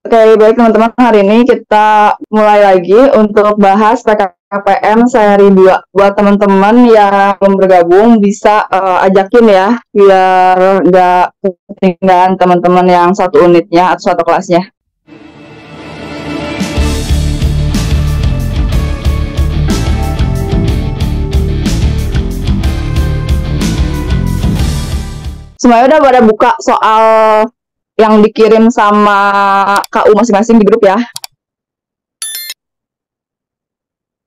Oke, baik teman-teman, hari ini kita mulai lagi untuk bahas PKPM seri 2. Buat teman-teman yang belum bergabung, bisa ajakin ya, biar nggak ketinggalan teman-teman yang satu unitnya atau satu kelasnya. Semuanya udah pada buka soal yang dikirim sama KU masing-masing di grup ya?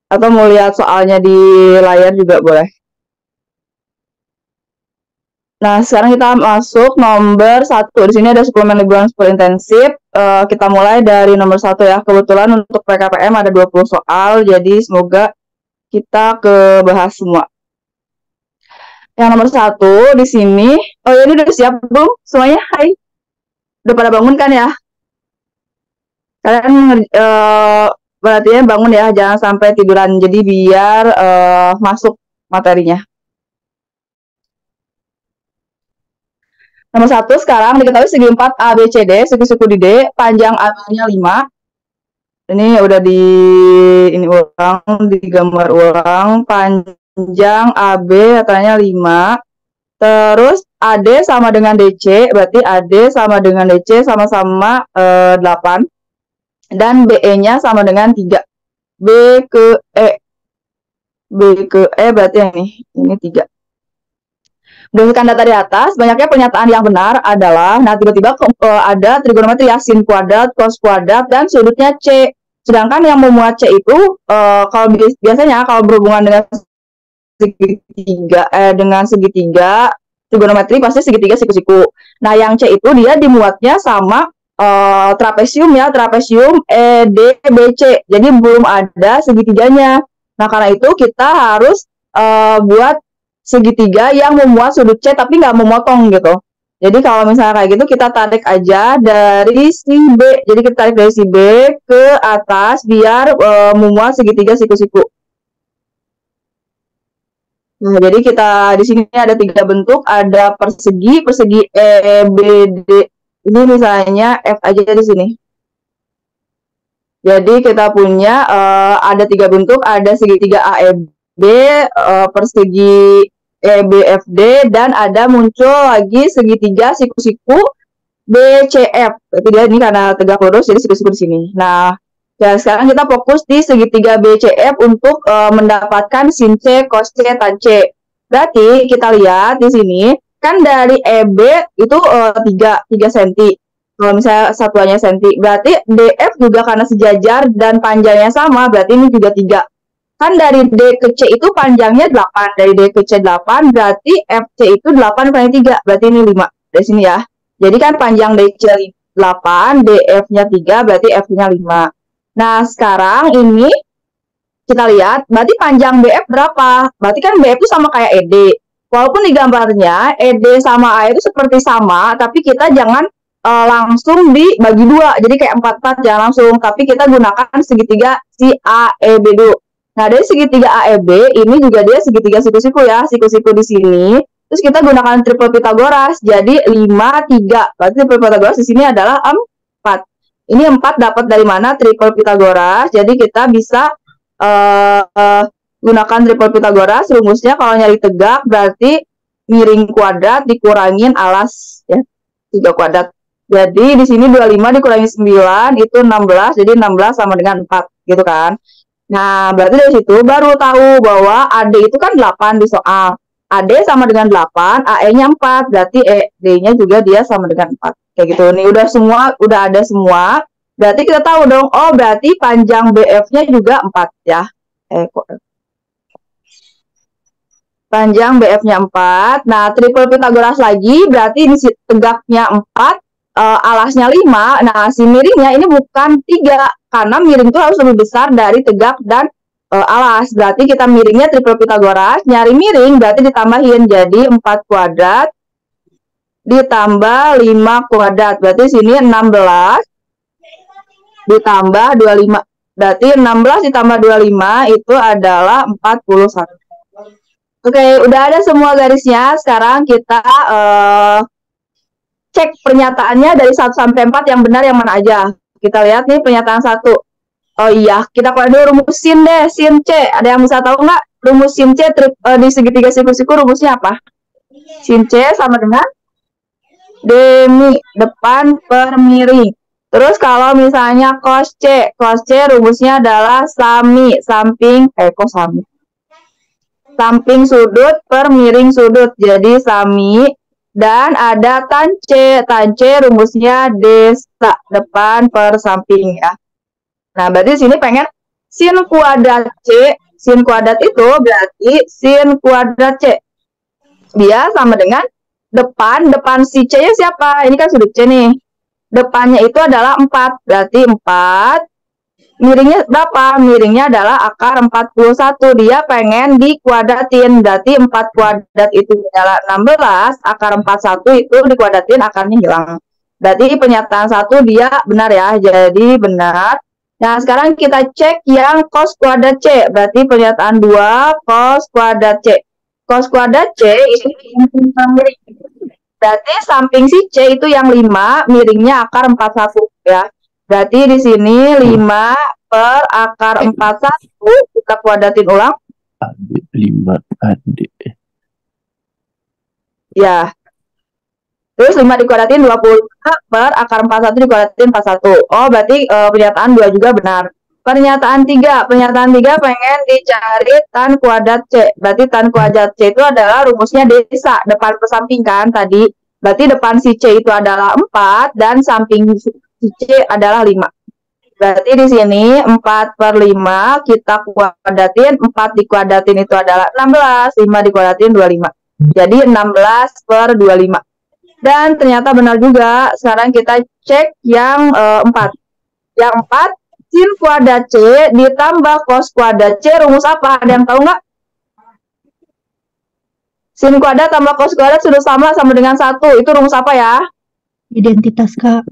Atau mau lihat soalnya di layar juga boleh. Nah, sekarang kita masuk nomor 1. Di sini ada suplemen liburan sekolah intensif. Kita mulai dari nomor 1 ya. Kebetulan untuk PKPM ada 20 soal, jadi semoga kita kebahas semua. Yang nomor 1 di sini, oh ya, ini udah siap belum semuanya? Hai, udah pada bangun kan ya? Kalian berarti ya bangun ya, jangan sampai tiduran. Jadi biar masuk materinya. Nomor 1 sekarang diketahui segi 4 A, B, C, D, suku-suku di D, panjang A-nya 5. Ini udah ini ulang, digambar ulang, panjang AB katanya 5. Terus AD sama dengan DC, berarti AD sama dengan DC sama-sama 8. Dan BE-nya sama dengan 3. B ke E. B ke E berarti ini 3. Berdasarkan data di atas, banyaknya pernyataan yang benar adalah, nah tiba-tiba ada trigonometri ya, sin kuadrat, cos kuadrat, dan sudutnya C. Sedangkan yang memuat C itu, kalau biasanya kalau berhubungan dengan segitiga, trigonometri pasti segitiga siku-siku. Nah yang C itu dia dimuatnya sama trapesium ya, trapesium EDBC. Jadi belum ada segitiganya. Nah karena itu kita harus buat segitiga yang memuat sudut C tapi nggak memotong gitu. Jadi kalau misalnya kayak gitu kita tarik aja dari si B. Jadi kita tarik dari si B ke atas biar memuat segitiga siku-siku. Nah, jadi kita di sini ada 3 bentuk, ada persegi, persegi EBD. Ini misalnya F aja di sini. Jadi kita punya ada 3 bentuk, ada segitiga AEB, persegi EBFD, dan ada muncul lagi segitiga siku-siku BCF. Berarti dia ini karena tegak lurus jadi siku-siku di sini. Nah, ya sekarang kita fokus di segitiga BCF untuk mendapatkan sin C, cos C, tan C. Berarti kita lihat di sini kan dari EB itu 3 cm. Kalau misalnya satuannya senti, berarti DF juga karena sejajar dan panjangnya sama, berarti ini juga 3. Kan dari D ke C itu panjangnya 8, dari D ke C 8, berarti FC itu 8/3, berarti ini 5. Dari sini ya. Jadi kan panjang DC 8, DF-nya 3, berarti F-nya 5. Nah, sekarang ini kita lihat, berarti panjang BF berapa? Berarti kan BF itu sama kayak ED. Walaupun di gambarnya ED sama A itu seperti sama, tapi kita jangan langsung dibagi 2. Jadi kayak 4/4 jangan langsung, tapi kita gunakan segitiga si AEB dulu. Nah, dari segitiga AEB ini juga dia segitiga siku-siku ya, siku-siku di sini. Terus kita gunakan triple Pythagoras, jadi 5, 3. Berarti triple Pythagoras di sini adalah 4. Ini 4 dapat dari mana? Triple Pythagoras. Jadi kita bisa gunakan triple Pythagoras. Rumusnya kalau nyari tegak berarti miring kuadrat dikurangin alas ya, 3 kuadrat. Jadi di sini 25 dikurangi 9 itu 16, jadi 16 sama dengan 4 gitu kan. Nah, berarti dari situ baru tahu bahwa AD itu kan 8 di soal. AD sama dengan 8, AE-nya 4, berarti ED-nya juga dia sama dengan 4. Kayak gitu. Nih udah ada semua. Berarti kita tahu dong, oh berarti panjang BF-nya juga 4 ya. Panjang BF-nya 4. Nah, triple Pythagoras lagi, berarti di tegaknya 4, alasnya 5. Nah, si miringnya ini bukan 3, karena miring itu harus lebih besar dari tegak dan alas. Berarti kita miringnya triple Pythagoras, nyari miring berarti ditambahin jadi 4 kuadrat ditambah 5 kuadrat. Berarti sini 16 ditambah 25. Berarti 16 ditambah 25 itu adalah 41. Oke, udah ada semua garisnya. Sekarang kita cek pernyataannya dari 1 sampai 4 yang benar yang mana aja. kita lihat nih pernyataan 1. Oh iya, kita keluar dulu rumus sin deh, sin C. Ada yang bisa tahu nggak? Rumus sin C di segitiga siku-siku rumusnya apa? Sin C sama dengan demi depan per miring. Terus kalau misalnya cos C rumusnya adalah sami, samping sudut per miring sudut. Jadi sami. Dan ada tan C rumusnya desa, depan per samping ya. Nah, berarti di sini pengen sin kuadrat C, sin kuadrat itu berarti sin kuadrat C. Dia sama dengan depan si C-nya siapa? Ini kan sudut C nih. Depannya itu adalah 4, berarti 4. Miringnya berapa? Miringnya adalah akar 41. Dia pengen dikuadratin, berarti 4 kuadrat itu adalah 16, akar 41 itu dikuadratin, akarnya hilang. Berarti pernyataan 1 dia benar ya, jadi benar. Nah, sekarang kita cek yang cos kuadrat C, berarti pernyataan 2 cos kuadrat C. Cos kuadrat C ini miring. Berarti samping si C itu yang 5, miringnya akar 41 ya. Berarti di sini 5 per akar 41, kita kuadratin ulang. 5 adik. Ya. Terus 5 dikuadratin 20 per akar 41 dikuadratin 41. Oh, berarti pernyataan 2 juga benar. Pernyataan 3 pengen dicari tan kuadrat C. Berarti tan kuadrat C itu adalah rumusnya desa, depan per samping kan tadi. Berarti depan si C itu adalah 4 dan samping si C adalah 5. Berarti di sini 4 per 5 kita kuadratin, 4 dikuadratin itu adalah 16, 5 dikuadratin 25. Jadi 16 per 25. Dan ternyata benar juga. Sekarang kita cek yang 4. Yang 4, sin kuadrat C ditambah cos kuadrat C rumus apa? Ada yang tahu nggak? Sin kuadrat tambah cos kuadrat sudah sama dengan 1. Itu rumus apa ya? Identitas, Kak.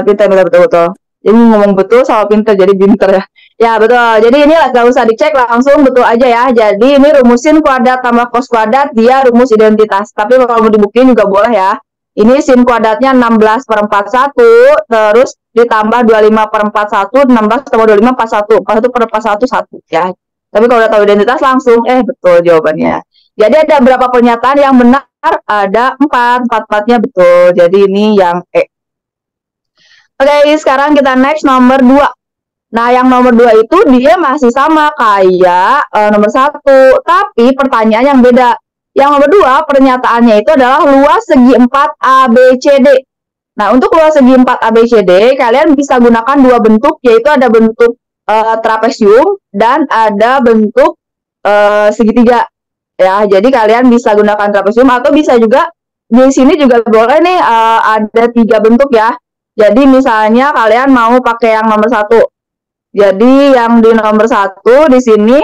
Pintar, betul. Jadi ngomong betul sama pintar, jadi pintar ya. Ya, betul. Jadi ini nggak usah dicek, langsung betul aja ya. Jadi ini rumus sin kuadrat tambah cos kuadrat, dia rumus identitas. Tapi kalau mau dibuktiin juga boleh ya. Ini sin kuadratnya 16 per 41, terus ditambah 25 per 41, 16 tambah 25, 41. 41 per 41, 1 ya. Tapi kalau udah tahu identitas langsung, betul jawabannya. Jadi ada berapa pernyataan yang benar? Ada 4. 4-4-nya betul. Jadi ini yang E. Oke, sekarang kita next nomor 2. Nah, yang nomor 2 itu dia masih sama kayak nomor 1. Tapi pertanyaan yang beda. Yang nomor 2, pernyataannya itu adalah luas segi 4 ABCD. Nah, untuk luas segi 4 ABCD, kalian bisa gunakan 2 bentuk, yaitu ada bentuk trapesium dan ada bentuk segitiga. Ya, jadi kalian bisa gunakan trapesium atau bisa juga di sini juga boleh nih ada 3 bentuk ya. Jadi misalnya kalian mau pakai yang nomor 1. Jadi yang di nomor 1 di sini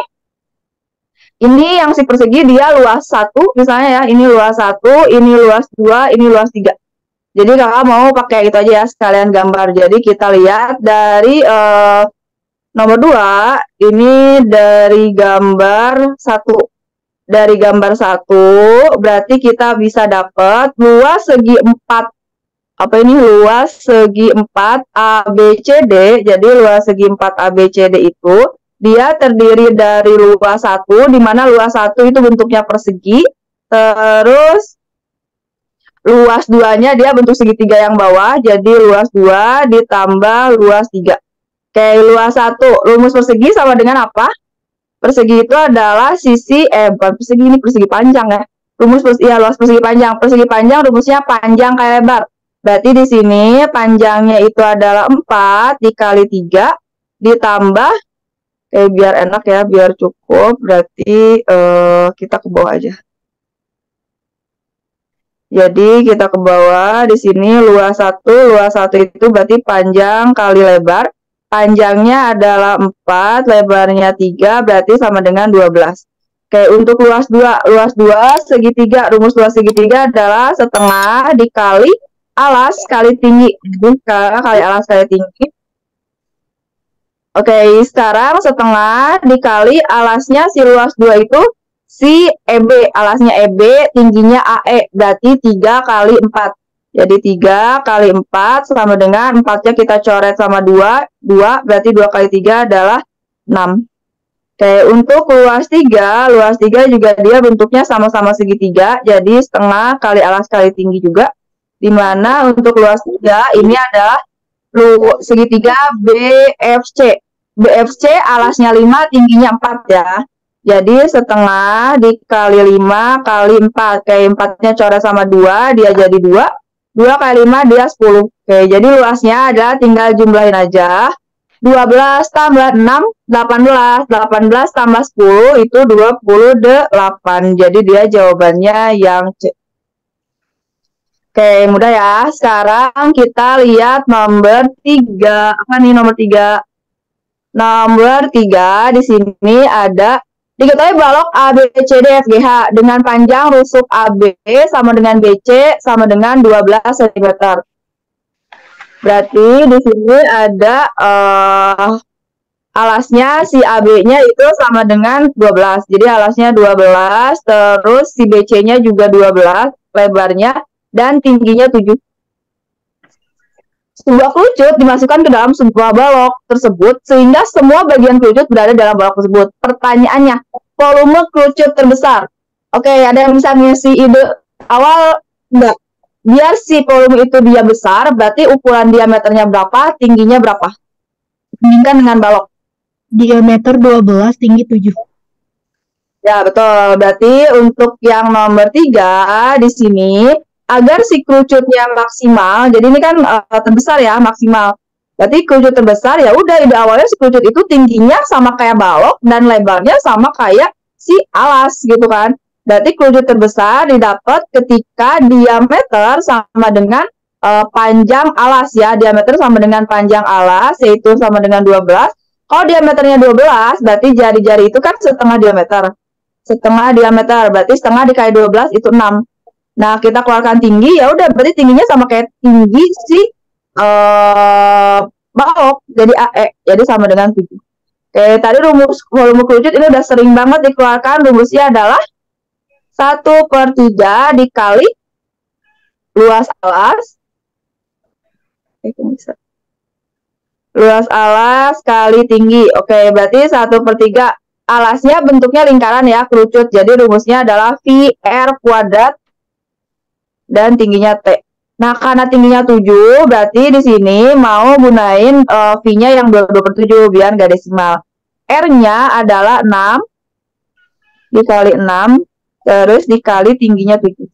ini yang si persegi dia luas 1 misalnya ya, ini luas 1, ini luas 2, ini luas 3. Jadi kakak mau pakai itu aja ya sekalian gambar. Jadi kita lihat dari nomor 2 ini dari gambar 1. Dari gambar 1 berarti kita bisa dapat luas segi 4 luas segi 4 ABCD. Jadi luas segi 4 ABCD itu dia terdiri dari luas 1, di mana luas 1 itu bentuknya persegi, terus luas 2-nya dia bentuk segitiga yang bawah, jadi luas 2 ditambah luas 3. Oke, luas 1, rumus persegi sama dengan apa? Persegi itu adalah sisi, bukan persegi, ini persegi panjang ya. Luas persegi panjang. Persegi panjang rumusnya panjang kali lebar. Berarti di sini panjangnya itu adalah 4 dikali 3 ditambah, biar enak ya, biar cukup, berarti kita ke bawah aja. Jadi kita ke bawah, di sini luas 1 itu berarti panjang kali lebar. Panjangnya adalah 4, lebarnya 3, berarti sama dengan 12. Oke, untuk luas 2 segitiga, rumus luas segitiga adalah setengah dikali alas kali tinggi. Jadi kali alas kali tinggi. Oke, sekarang setengah dikali alasnya si luas 2 itu si EB, alasnya EB, tingginya AE, berarti 3 kali 4. Jadi 3 kali 4 sama dengan 4-nya kita coret sama 2. 2 berarti 2 kali 3 adalah 6. Oke, untuk luas 3 juga dia bentuknya sama-sama segitiga. Jadi setengah kali alas kali tinggi juga. Dimana untuk luas 3 ini adalah segitiga BFC. BFC alasnya 5, tingginya 4 ya. Jadi setengah dikali 5 kali 4. Kayak 4-nya coret sama 2, dia jadi 2. 2 kali 5 dia 10. Oke, jadi luasnya adalah tinggal jumlahin aja. 12 tambah 6, 18. 18 tambah 10 itu 28. Jadi dia jawabannya yang C. Oke, mudah ya. Sekarang kita lihat nomor 3. Apa nih nomor 3? Nomor 3 di sini ada diketahui balok ABCDFGH dengan panjang rusuk AB sama dengan BC sama dengan 12 cm. Berarti di sini ada alasnya si AB-nya itu sama dengan 12. Jadi alasnya 12, terus si BC-nya juga 12, lebarnya dan tingginya 7. Sebuah kerucut dimasukkan ke dalam sebuah balok tersebut sehingga semua bagian kerucut berada dalam balok tersebut. Pertanyaannya, volume kerucut terbesar. Oke, ada yang bisa ngisi ide awal? Enggak. Biar si volume itu dia besar, berarti ukuran diameternya berapa, tingginya berapa? Bandingkan dengan balok. Diameter 12, tinggi 7. Ya, betul. Berarti untuk yang nomor 3 di sini, agar si kerucutnya maksimal, jadi ini kan terbesar ya, maksimal. Berarti kerucut terbesar, ya udah ide awalnya si kerucut itu tingginya sama kayak balok dan lebarnya sama kayak si alas gitu kan. Berarti kerucut terbesar didapat ketika diameter sama dengan panjang alas ya. Diameter sama dengan panjang alas, yaitu sama dengan 12. Kalau diameternya 12, berarti jari-jari itu kan setengah diameter. Setengah diameter, berarti setengah dikali 12 itu 6. Nah, kita keluarkan tinggi, ya udah berarti tingginya sama kayak tinggi si balok, jadi AE, jadi sama dengan 7. Oke, tadi rumus volume kerucut ini udah sering banget dikeluarkan. Rumusnya adalah 1/3 dikali luas alas. Luas alas kali tinggi. Oke, berarti 1/3. Alasnya bentuknya lingkaran ya, kerucut. Jadi rumusnya adalah VR kuadrat dan tingginya T. Nah, karena tingginya 7, berarti di sini mau gunain V-nya yang 22/7 biar nggak desimal. R-nya adalah 6 dikali 6, terus dikali tingginya 7.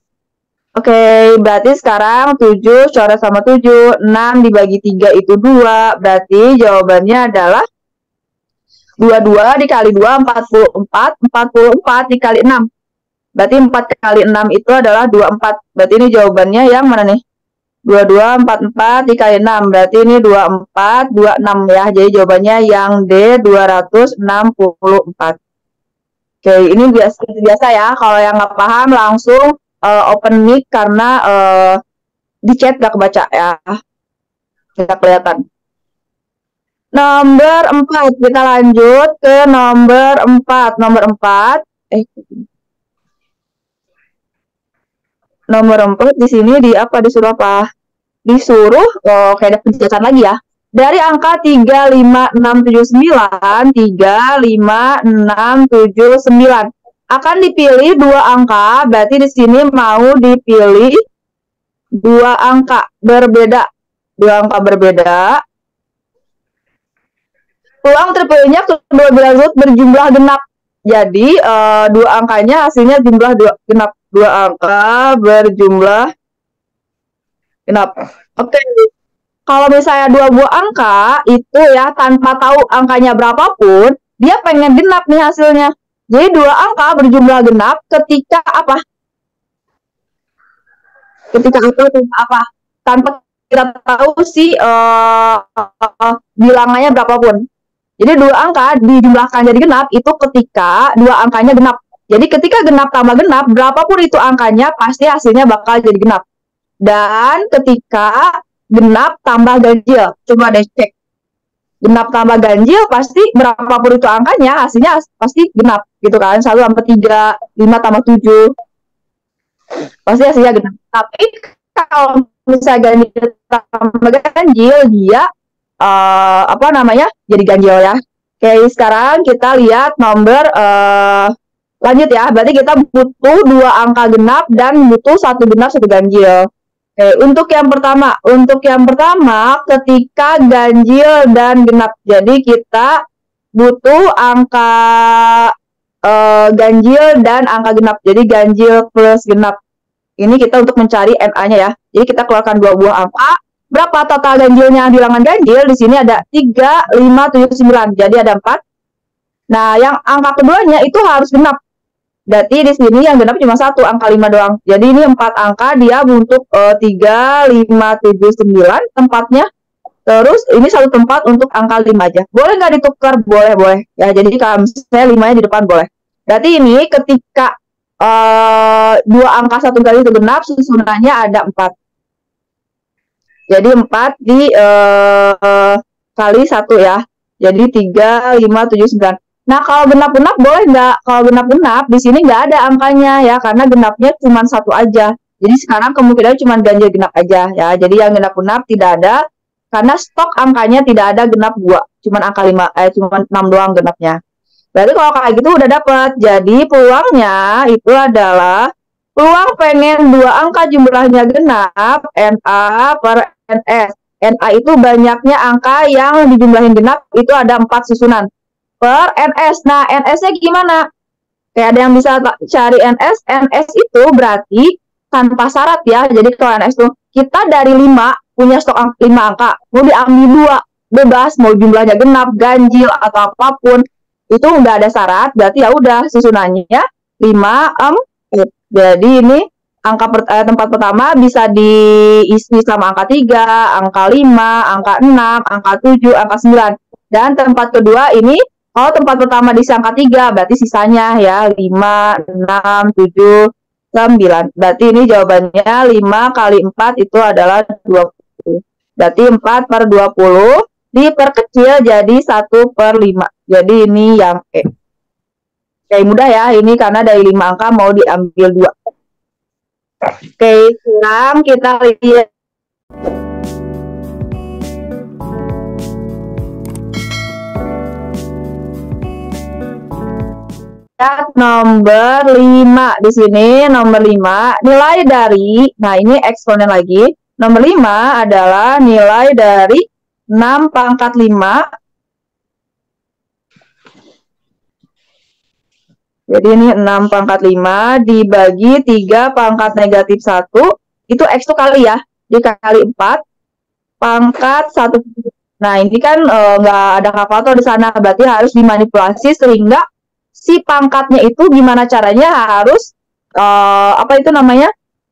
Oke, berarti sekarang 7 coret sama 7, 6 dibagi 3 itu 2, berarti jawabannya adalah 22 dikali 2, 44, 44 dikali 6. Berarti 4 kali 6 itu adalah 24. Berarti ini jawabannya yang mana nih? 22, 44 dikali 6. Berarti ini 24, 26 ya. Jadi jawabannya yang D, 264. Oke, ini biasa ya. Kalau yang nggak paham langsung open mic karena di chat nggak kebaca ya. Nggak kelihatan. Nomor 4. Kita lanjut ke nomor 4. Nomor 4. Nomor 4 di sini disuruh apa? Disuruh kayak ada penjelasan lagi ya. Dari angka 3, 5, 6, 7, 9, 3, 5, 6, 7, 9 akan dipilih 2 angka, berarti di sini mau dipilih 2 angka berbeda. 2 angka berbeda. Peluang terpilihnya kedua bilah root berjumlah genap. Jadi 2 angkanya hasilnya jumlah 2 genap. 2 angka berjumlah genap. Oke. Kalau misalnya 2 buah angka itu ya tanpa tahu angkanya berapapun, dia pengen genap nih hasilnya. Jadi 2 angka berjumlah genap ketika apa? Ketika apa? Tanpa kita tahu sih bilangannya berapapun. Jadi 2 angka dijumlahkan jadi genap itu ketika 2 angkanya genap. Jadi ketika genap tambah genap, berapapun itu angkanya pasti hasilnya bakal jadi genap. Dan ketika genap tambah ganjil, coba deh cek. Genap tambah ganjil pasti berapapun itu angkanya hasilnya pasti genap gitu kan. 1 tambah 3, 5 tambah 7. Pasti hasilnya genap. Tapi kalau misalnya ganjil tambah ganjil, dia jadi ganjil ya. Oke, sekarang kita lihat nomor lanjut ya. Berarti kita butuh 2 angka genap dan butuh 1 genap 1 ganjil. Oke, untuk yang pertama ketika ganjil dan genap. Jadi kita butuh angka ganjil dan angka genap. Jadi ganjil plus genap. Ini kita untuk mencari NA-nya ya. Jadi kita keluarkan 2 buah angka. Berapa total ganjilnya di bilangan ganjil? Di sini ada 3, 5, 7, 9. Jadi ada 4. Nah, yang angka keduanya itu harus genap. Berarti di sini yang genap cuma 1, angka 5 doang. Jadi ini 4 angka, dia untuk 3, 5, 7, 9 tempatnya. Terus ini 1 tempat untuk angka 5 aja. Boleh nggak ditukar? Boleh, boleh. Ya, jadi kalau misalnya 5-nya di depan boleh. Berarti ini ketika 2 angka 1 kali itu genap, susunannya ada 4. Jadi 4 di kali 1 ya. Jadi 3, 5, 7, 9. Nah, kalau genap-genap boleh nggak? Kalau genap-genap di sini nggak ada angkanya ya, karena genapnya cuma 1 aja. Jadi sekarang kemungkinan cuma ganjil genap aja ya. Jadi yang genap-genap tidak ada, karena stok angkanya tidak ada genap 2. Cuma angka 5, cuma 6 doang genapnya. Berarti kalau kayak gitu udah dapat. Jadi peluangnya itu adalah peluang pengen 2 angka jumlahnya genap, NA per NS. NA itu banyaknya angka yang dijumlahin genap, itu ada 4 susunan. Per NS. Nah, NS-nya gimana? Kayak ada yang bisa cari NS. NS itu berarti tanpa syarat ya. Jadi kalau NS itu kita dari 5 punya stok 5 angka, mau diambil 2, bebas, mau jumlahnya genap, ganjil atau apapun. Itu nggak ada syarat, berarti ya udah susunannya 5, 4. Jadi ini tempat pertama bisa diisi sama angka 3, angka 5, angka 6, angka 7, angka 9. Dan tempat kedua ini, kalau tempat pertama diisi angka 3, berarti sisanya ya 5, 6, 7, 9. Berarti ini jawabannya 5 kali 4 itu adalah 20. Berarti 4 per 20 diperkecil jadi 1 per 5. Jadi ini yang E. Oke, mudah ya. Ini karena dari 5 angka mau diambil 2. Oke, sekarang kita lihat nomor 5. Di sini nomor 5 nilai dari, nah ini eksponen lagi. Nomor 5 adalah nilai dari 6 pangkat 5. Jadi ini 6 pangkat 5 dibagi 3 pangkat negatif 1. Itu X itu kali ya. Dikali 4 pangkat 1. Nah, ini kan nggak ada kalkulator di sana. Berarti harus dimanipulasi sehingga si pangkatnya itu gimana caranya harus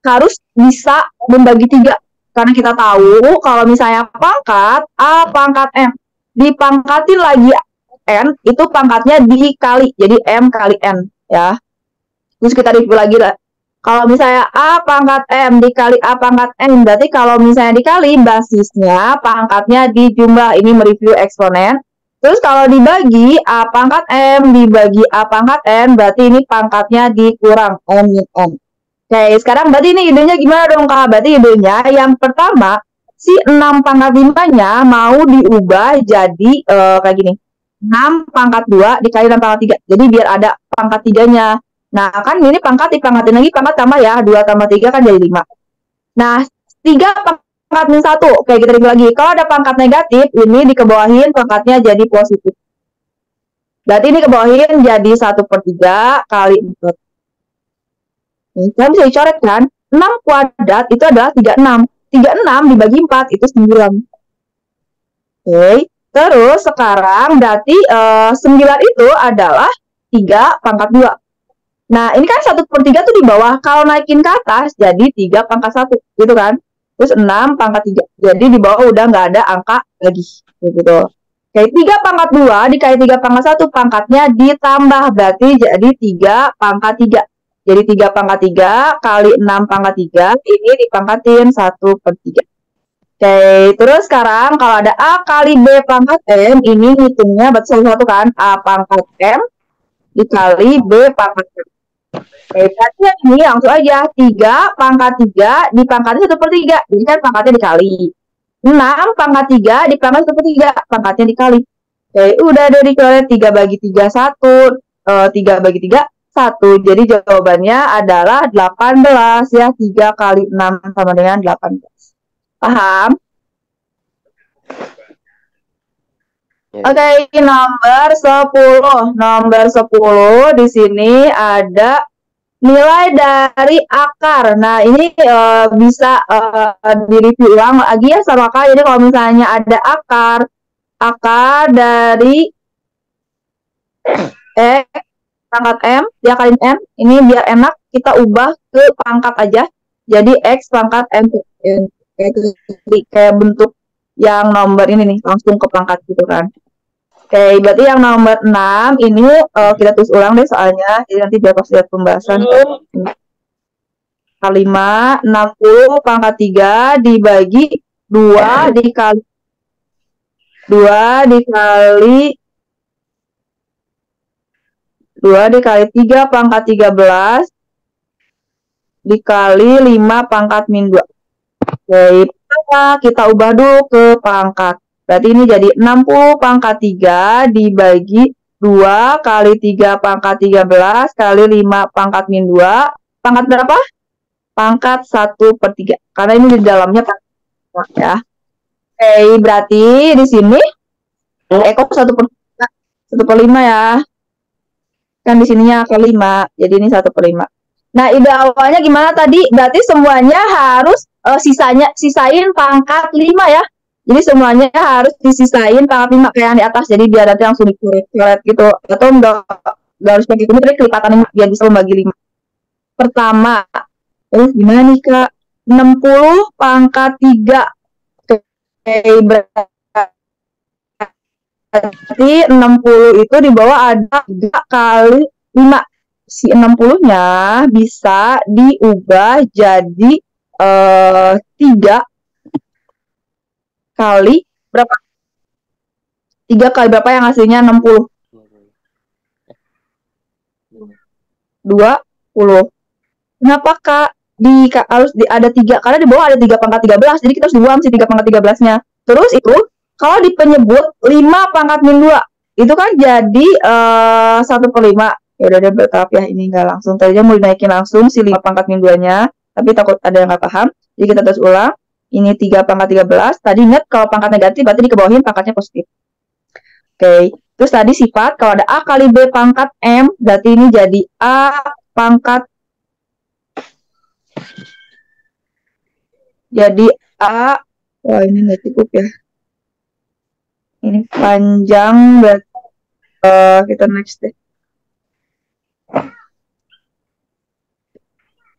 harus bisa membagi 3. Karena kita tahu kalau misalnya pangkat A pangkat M dipangkatin lagi N, itu pangkatnya dikali. Jadi M kali N ya. Terus kita review lagi lah. Kalau misalnya A pangkat M dikali A pangkat N, berarti kalau misalnya dikali basisnya pangkatnya dijumlah. Ini mereview eksponen. Terus kalau dibagi A pangkat M dibagi A pangkat N, berarti ini pangkatnya dikurang M min N. Oke, sekarang berarti ini idenya gimana dong Kak? Berarti idenya yang pertama, si 6 pangkat 5-nya mau diubah jadi kayak gini. 6 pangkat 2 dikali 6 pangkat 3. Jadi biar ada pangkat 3-nya. Nah, kan ini pangkat dipangkatin lagi, pangkat tambah ya. 2 tambah 3 kan jadi 5. Nah, 3 pangkat min 1. Oke, kita review lagi. Kalau ada pangkat negatif, ini dikebawahin pangkatnya jadi positif. Berarti ini kebawahin jadi 1/3 kali 4. Kita bisa dicoret kan? 6 kuadrat itu adalah 36. 36 dibagi 4 itu 9. Oke. Terus sekarang berarti 9 itu adalah 3 pangkat 2. Nah, ini kan 1/3 tuh di bawah. Kalau naikin ke atas jadi 3 pangkat 1. Gitu kan? Terus 6 pangkat 3. Jadi di bawah udah nggak ada angka lagi. Gitu. Oke, 3 pangkat 2 dikali 3 pangkat 1 pangkatnya ditambah. Berarti jadi 3 pangkat 3. Jadi 3 pangkat 3 kali 6 pangkat 3. Ini dipangkatin 1/3. Oke, terus sekarang kalau ada A kali B pangkat M, ini ngitungnya berarti satu-satu kan, A pangkat M dikali B pangkat M. Berarti yang ini langsung aja 3 pangkat 3 dipangkatnya 1/3. Jadi kan pangkatnya dikali. 6 pangkat 3 dipangkat 1/3, pangkatnya dikali. Udah dari coret 3 bagi 3 1, 3 bagi 3 1. Jadi jawabannya adalah 18 ya. 3 kali 6 sama dengan 18. Paham? Oke, nomor 10. Nomor 10 di sini ada nilai dari akar. Nah, ini bisa direview ulang lagi ya sama Kak. Jadi kalau misalnya ada akar dari X pangkat M, diakalin M, ini biar enak kita ubah ke pangkat aja. Jadi X pangkat M, kayak bentuk yang nomor ini nih, langsung ke pangkat gitu kan. Oke, berarti yang nomor 6 ini kita tulis ulang deh soalnya. Jadi nanti biar pas lihat pembahasan. 5, 60 pangkat 3 dibagi 2 dikali 2 dikali 3 pangkat 13 dikali 5 pangkat min 2. Oke, kita ubah dulu ke pangkat. Berarti ini jadi 60 pangkat 3 dibagi 2 kali 3 pangkat 13 kali 5 pangkat min 2. Pangkat berapa? Pangkat 1/3. Karena ini di dalamnya pangkat ya. Oke, berarti di sini kok 1/5 ya. Kan di sininya akar 5. Jadi ini 1/5. Nah, ide awalnya gimana tadi? Berarti semuanya harus sisain pangkat 5 ya. Jadi semuanya harus disisain pangkat 5 kayak yang di atas. Jadi biar nanti langsung dicoret gitu. Atau enggak harus pakai ini, tapi kelipatan 5 biar bisa membagi 5. Pertama, terus gimana nih Kak? 60 pangkat 3. Berarti 60 itu di bawah ada 3 kali 5. Si 60-nya bisa diubah jadi 3 kali berapa? 3 kali berapa yang hasilnya 60? 20. Kenapa Kak? Harus ada 3, karena di bawah ada 3 pangkat 13, jadi kita harus dibuang si 3 pangkat 13-nya. Terus itu, kalau dipenyebut 5 pangkat min 2, itu kan jadi 1/5. Ya udah bertahap ya, ini nggak langsung. Tadinya mau dinaikin langsung si 5 pangkat min 2-nya, tapi takut ada yang nggak paham. Jadi kita terus ulang. Ini 3 pangkat 13. Tadi ingat kalau pangkat negatif berarti dikebawahin pangkatnya positif. Oke. Terus tadi sifat, kalau ada A kali B pangkat M, berarti ini jadi A pangkat. Jadi A. Wah, ini nggak cukup ya. Ini panjang, berarti kita next deh.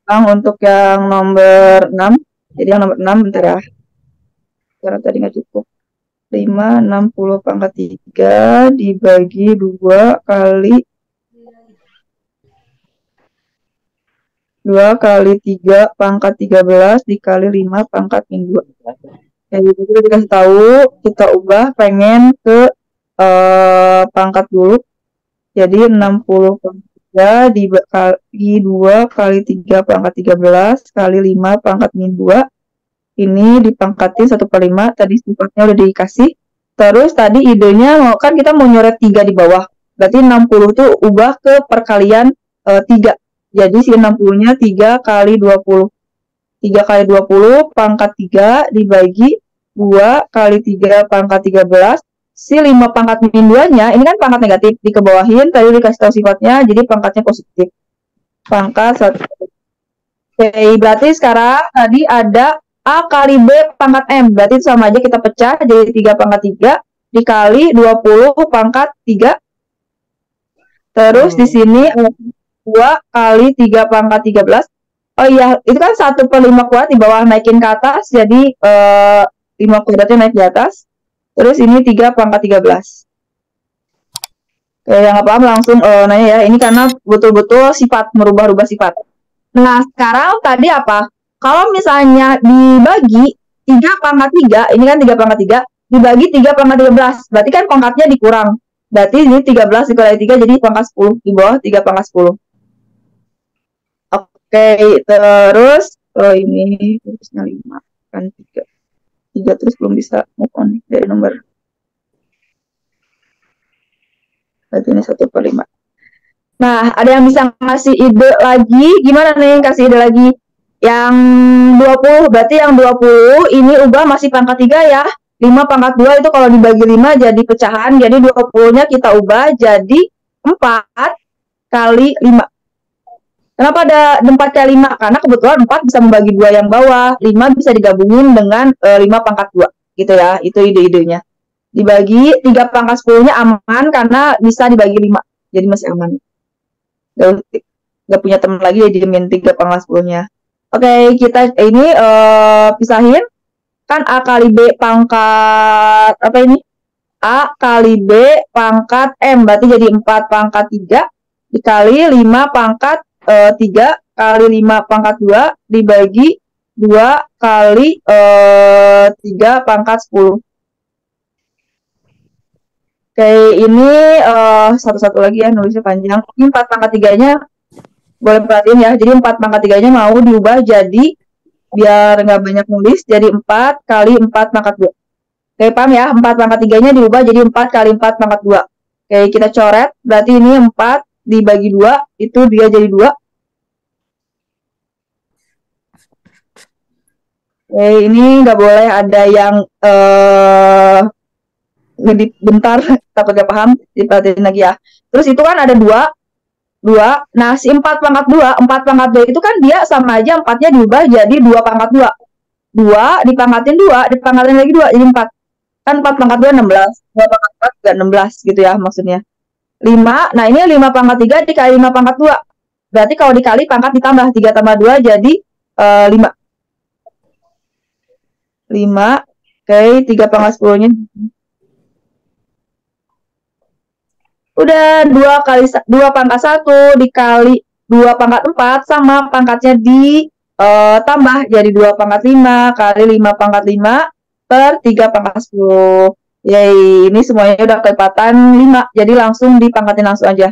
Untuk yang nomor 6. Jadi yang nomor 6 bentar ya. Karena tadi nggak cukup. 5, 60 pangkat 3 dibagi 2 kali 3 pangkat 13 dikali 5 pangkat min 2. Jadi kita dikasih tahu, kita ubah pengen ke pangkat dulu. Jadi 60 pangkat 3 dibagi 2 kali 3 pangkat 13 kali 5 pangkat min 2. Ini dipangkatin 1/5. Tadi sifatnya udah dikasih. Terus tadi idenya kan kita mau nyoret 3 di bawah. Berarti 60 itu ubah ke perkalian 3. Jadi si 60-nya 3 kali 20. 3 kali 20 pangkat 3 dibagi 2 kali 3 pangkat 13. Si 5 pangkat min 2-nya, ini kan pangkat negatif, dikebawahin, tadi dikasih tahu sifatnya, jadi pangkatnya positif. Pangkat 1. Oke, berarti sekarang tadi ada A kali B pangkat M, berarti sama aja kita pecah, jadi 3 pangkat 3 dikali 20 pangkat 3. Terus di sini 2 kali 3 pangkat 13. Oh iya, itu kan 1/5 kuadrat di bawah naikin ke atas, jadi 5 kuadratnya naik di atas. Terus ini 3 pangkat 13. Yang nggak paham langsung nanya ya, ini karena betul-betul sifat, merubah-rubah sifat. Nah, sekarang tadi apa? Kalau misalnya dibagi 3 pangkat 3, ini kan 3 pangkat 3, dibagi 3 pangkat 13, berarti kan pangkatnya dikurang. Berarti ini 13 dikali 3 jadi pangkat 10, di bawah 3 pangkat 10. Oke, terus ini terusnya 5 kan 3 terus belum bisa move on nih dari nomor. Berarti ini 1/5. Nah, ada yang bisa ngasih ide lagi? Gimana nih kasih ide lagi? Yang 20, berarti yang 20 ini ubah masih pangkat 3 ya. 5 pangkat 2 itu kalau dibagi 5 jadi pecahan. Jadi 20-nya kita ubah jadi 4 kali 5. Kenapa ada 4 kali 5? Karena kebetulan 4 bisa membagi 2 yang bawah. 5 bisa digabungin dengan 5 pangkat 2. Gitu ya, itu ide-idenya. Dibagi 3 pangkat 10-nya aman karena bisa dibagi 5. Jadi masih aman. Gak punya teman lagi ya dijamin 3 pangkat 10-nya. Oke, kita ini pisahin. Kan A kali B pangkat apa ini? A kali B pangkat M berarti jadi 4 pangkat 3 dikali 5 pangkat 3 kali 5 pangkat 2 dibagi 2 kali 3 pangkat 10. Oke, ini satu-satu lagi ya, nulisnya panjang. Ini 4 pangkat 3-nya boleh perhatiin ya. Jadi 4 pangkat 3-nya mau diubah jadi, biar nggak banyak nulis, jadi 4 kali 4 pangkat 2. Oke, paham ya? 4 pangkat 3-nya diubah jadi 4 kali 4 pangkat 2. Oke, kita coret. Berarti ini 4 dibagi 2, itu dia jadi 2. Oke, ini nggak boleh ada yang ngedit bentar, takut gak paham, diperhatiin lagi ya. Terus itu kan ada 2. Nah, si 4 pangkat 2 itu kan dia sama aja 4-nya diubah jadi 2 pangkat 2. 2 dipangkatin 2, dipangkatin lagi 2, jadi 4. Kan 4 pangkat 2, 16. 2 pangkat 4 juga 16 gitu ya maksudnya. 5, nah ini 5 pangkat 3 dikali 5 pangkat 2. Berarti kalau dikali pangkat ditambah, 3 tambah 2 jadi 5. 5, oke, 3 pangkat 10-nya. Udah 2 kali 2 pangkat 1 dikali 2 pangkat 4 sama pangkatnya tambah jadi 2 pangkat 5 kali 5 pangkat 5 per 3 pangkat 10. Yeay, ini semuanya udah kelipatan 5. Jadi langsung dipangkatin langsung aja.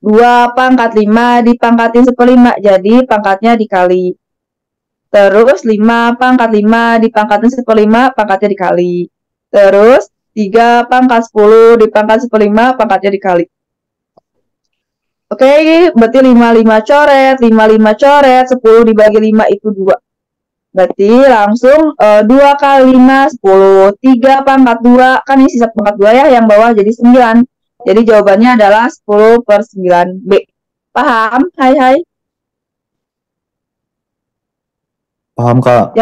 2 pangkat 5 dipangkatin 1/5. Jadi pangkatnya dikali. Terus 5 pangkat 5 dipangkatin 1/5, pangkatnya dikali. Terus 3 pangkat 10 dipangkat 1/5, pangkatnya dikali. Oke, berarti 5 coret, 5 coret, 10 dibagi 5 itu 2. Berarti langsung 2 kali 5, 10. 3 pangkat 2, kan ini sisa pangkat 2 ya, yang bawah jadi 9. Jadi jawabannya adalah 10/9. B. Paham? Hai. Paham, Kak?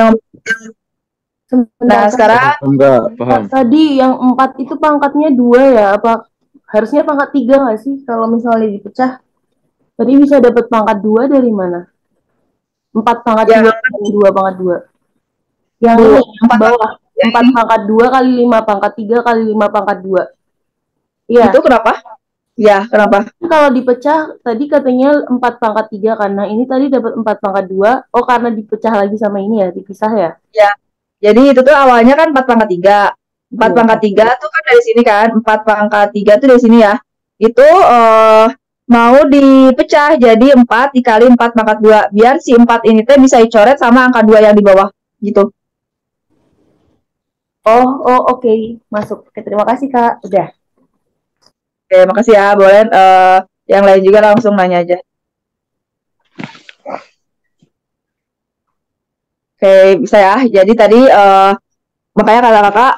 Nah, sekarang enggak paham. Tadi yang 4 itu pangkatnya 2 ya? Apa harusnya pangkat 3 nggak sih kalau misalnya dipecah? Tadi bisa dapat pangkat 2 dari mana? 4 pangkat 2 kali 2 pangkat 2. Yang ini, yang bawah. 4 pangkat 2 kali 5 pangkat 3 kali 5 pangkat 2. Iya. Itu kenapa? Ya, kenapa? Kalau dipecah, tadi katanya 4 pangkat 3 kan. Nah, ini tadi dapat 4 pangkat 2. Oh, karena dipecah lagi sama ini ya, dipisah ya? Ya. Jadi itu tuh awalnya kan 4 pangkat 3. 4 pangkat 3 tuh kan dari sini kan. 4 pangkat 3 tuh dari sini ya. Itu mau dipecah jadi 4 dikali 4 pangkat 2. Biar si 4 ini tuh bisa dicoret sama angka 2 yang di bawah. Gitu. Oh, oke. Masuk. Oke, terima kasih, Kak. Udah. Oke, makasih ya. Boleh yang lain juga langsung nanya aja. Oke, bisa ya. Jadi tadi makanya kata kakak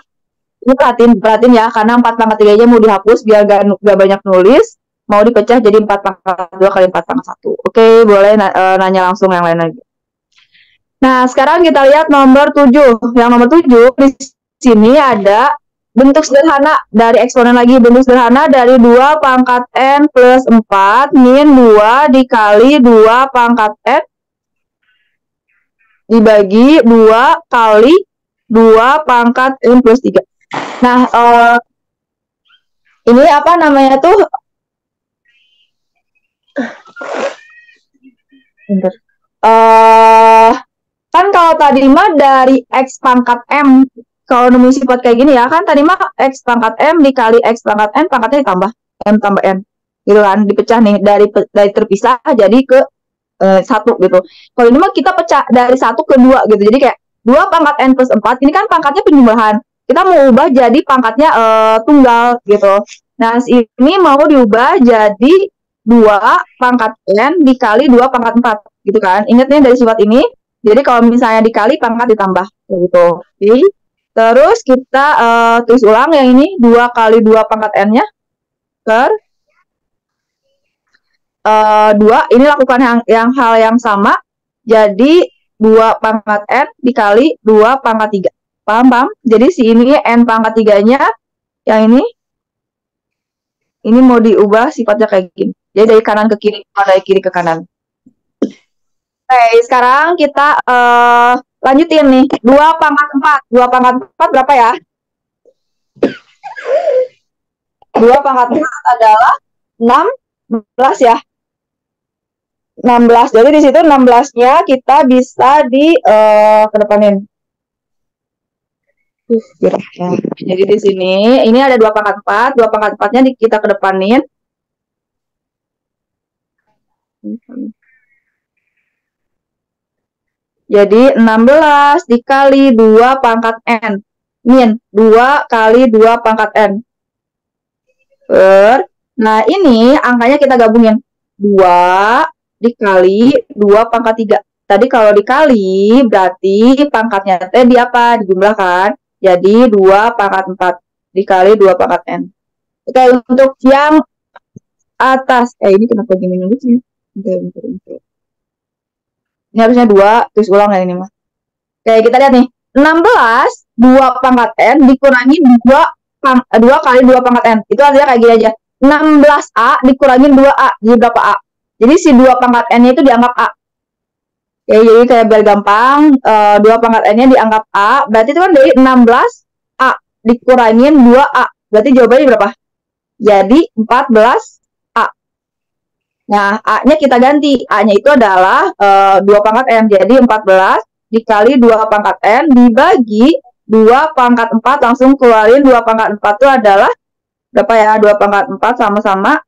ini perhatiin ya, karena 4 pangkat 3-nya mau dihapus biar gak banyak nulis, mau dipecah jadi 4 pangkat 2 kali 4 pangkat 1. Oke, boleh nanya langsung yang lain lagi. Nah, sekarang kita lihat nomor 7. Yang nomor 7 di sini ada bentuk sederhana dari eksponen lagi. Bentuk sederhana dari 2 pangkat N plus 4 min 2 dikali 2 pangkat N dibagi 2 kali 2 pangkat N plus 3. Nah, ini apa namanya tuh? Bentar. Kan kalau tadi mah dari X pangkat M, kalau nemu sifat kayak gini ya, kan tadi mah X pangkat M dikali X pangkat N, pangkatnya ditambah M tambah N. Gitu kan, dipecah nih, dari terpisah jadi ke 1 gitu. Kalau ini mah kita pecah dari 1 ke 2 gitu. Jadi kayak 2 pangkat N plus 4, ini kan pangkatnya penjumlahan. Kita mau ubah jadi pangkatnya tunggal gitu. Nah, ini mau diubah jadi 2 pangkat N dikali 2 pangkat 4 gitu kan. Ingatnya dari sifat ini, jadi kalau misalnya dikali pangkat ditambah gitu. Jadi, terus kita tulis ulang yang ini 2 kali 2 pangkat N-nya per 2. Ini lakukan yang hal yang sama. Jadi 2 pangkat N dikali 2 pangkat 3. Paham? Jadi si ini N pangkat 3-nya yang ini mau diubah sifatnya kayak gini. Jadi dari kanan ke kiri, dari kiri ke kanan. Oke, sekarang kita lanjutin nih. 2 pangkat 4. 2 pangkat 4 berapa ya? 2 pangkat 4 adalah 16 ya. 16. Jadi di situ 16-nya kita bisa di kedepanin. Ya. Jadi di sini ini ada 2 pangkat 4, 2 pangkat 4-nya kita kedepanin. Jadi 16 dikali 2 pangkat N. Min 2 kali 2 pangkat N. Nah, ini angkanya kita gabungin. 2 dikali 2 pangkat 3. Tadi kalau dikali berarti pangkatnya T di apa? Dijumlahkan. Jadi 2 pangkat 4 dikali 2 pangkat N. Oke, untuk yang atas. Ini kenapa gini nulisnya? Ini harusnya 2, tulis ulang ya ini mah. Oke, kita lihat nih. 16, 2 pangkat N dikurangi 2 kali 2 pangkat N. Itu artinya kayak gini aja. 16A dikurangin 2A. Jadi berapa A? Jadi si 2 pangkat N-nya itu dianggap A. Oke, jadi kayak biar gampang, 2 pangkat N-nya dianggap A. Berarti itu kan dari 16A dikurangin 2A. Berarti jawabannya berapa? Jadi 14A. Nah, A-nya kita ganti. A-nya itu adalah 2 pangkat N. Jadi 14 dikali 2 pangkat N dibagi 2 pangkat 4. Langsung keluarin 2 pangkat 4 itu adalah berapa ya? 2 pangkat 4 sama-sama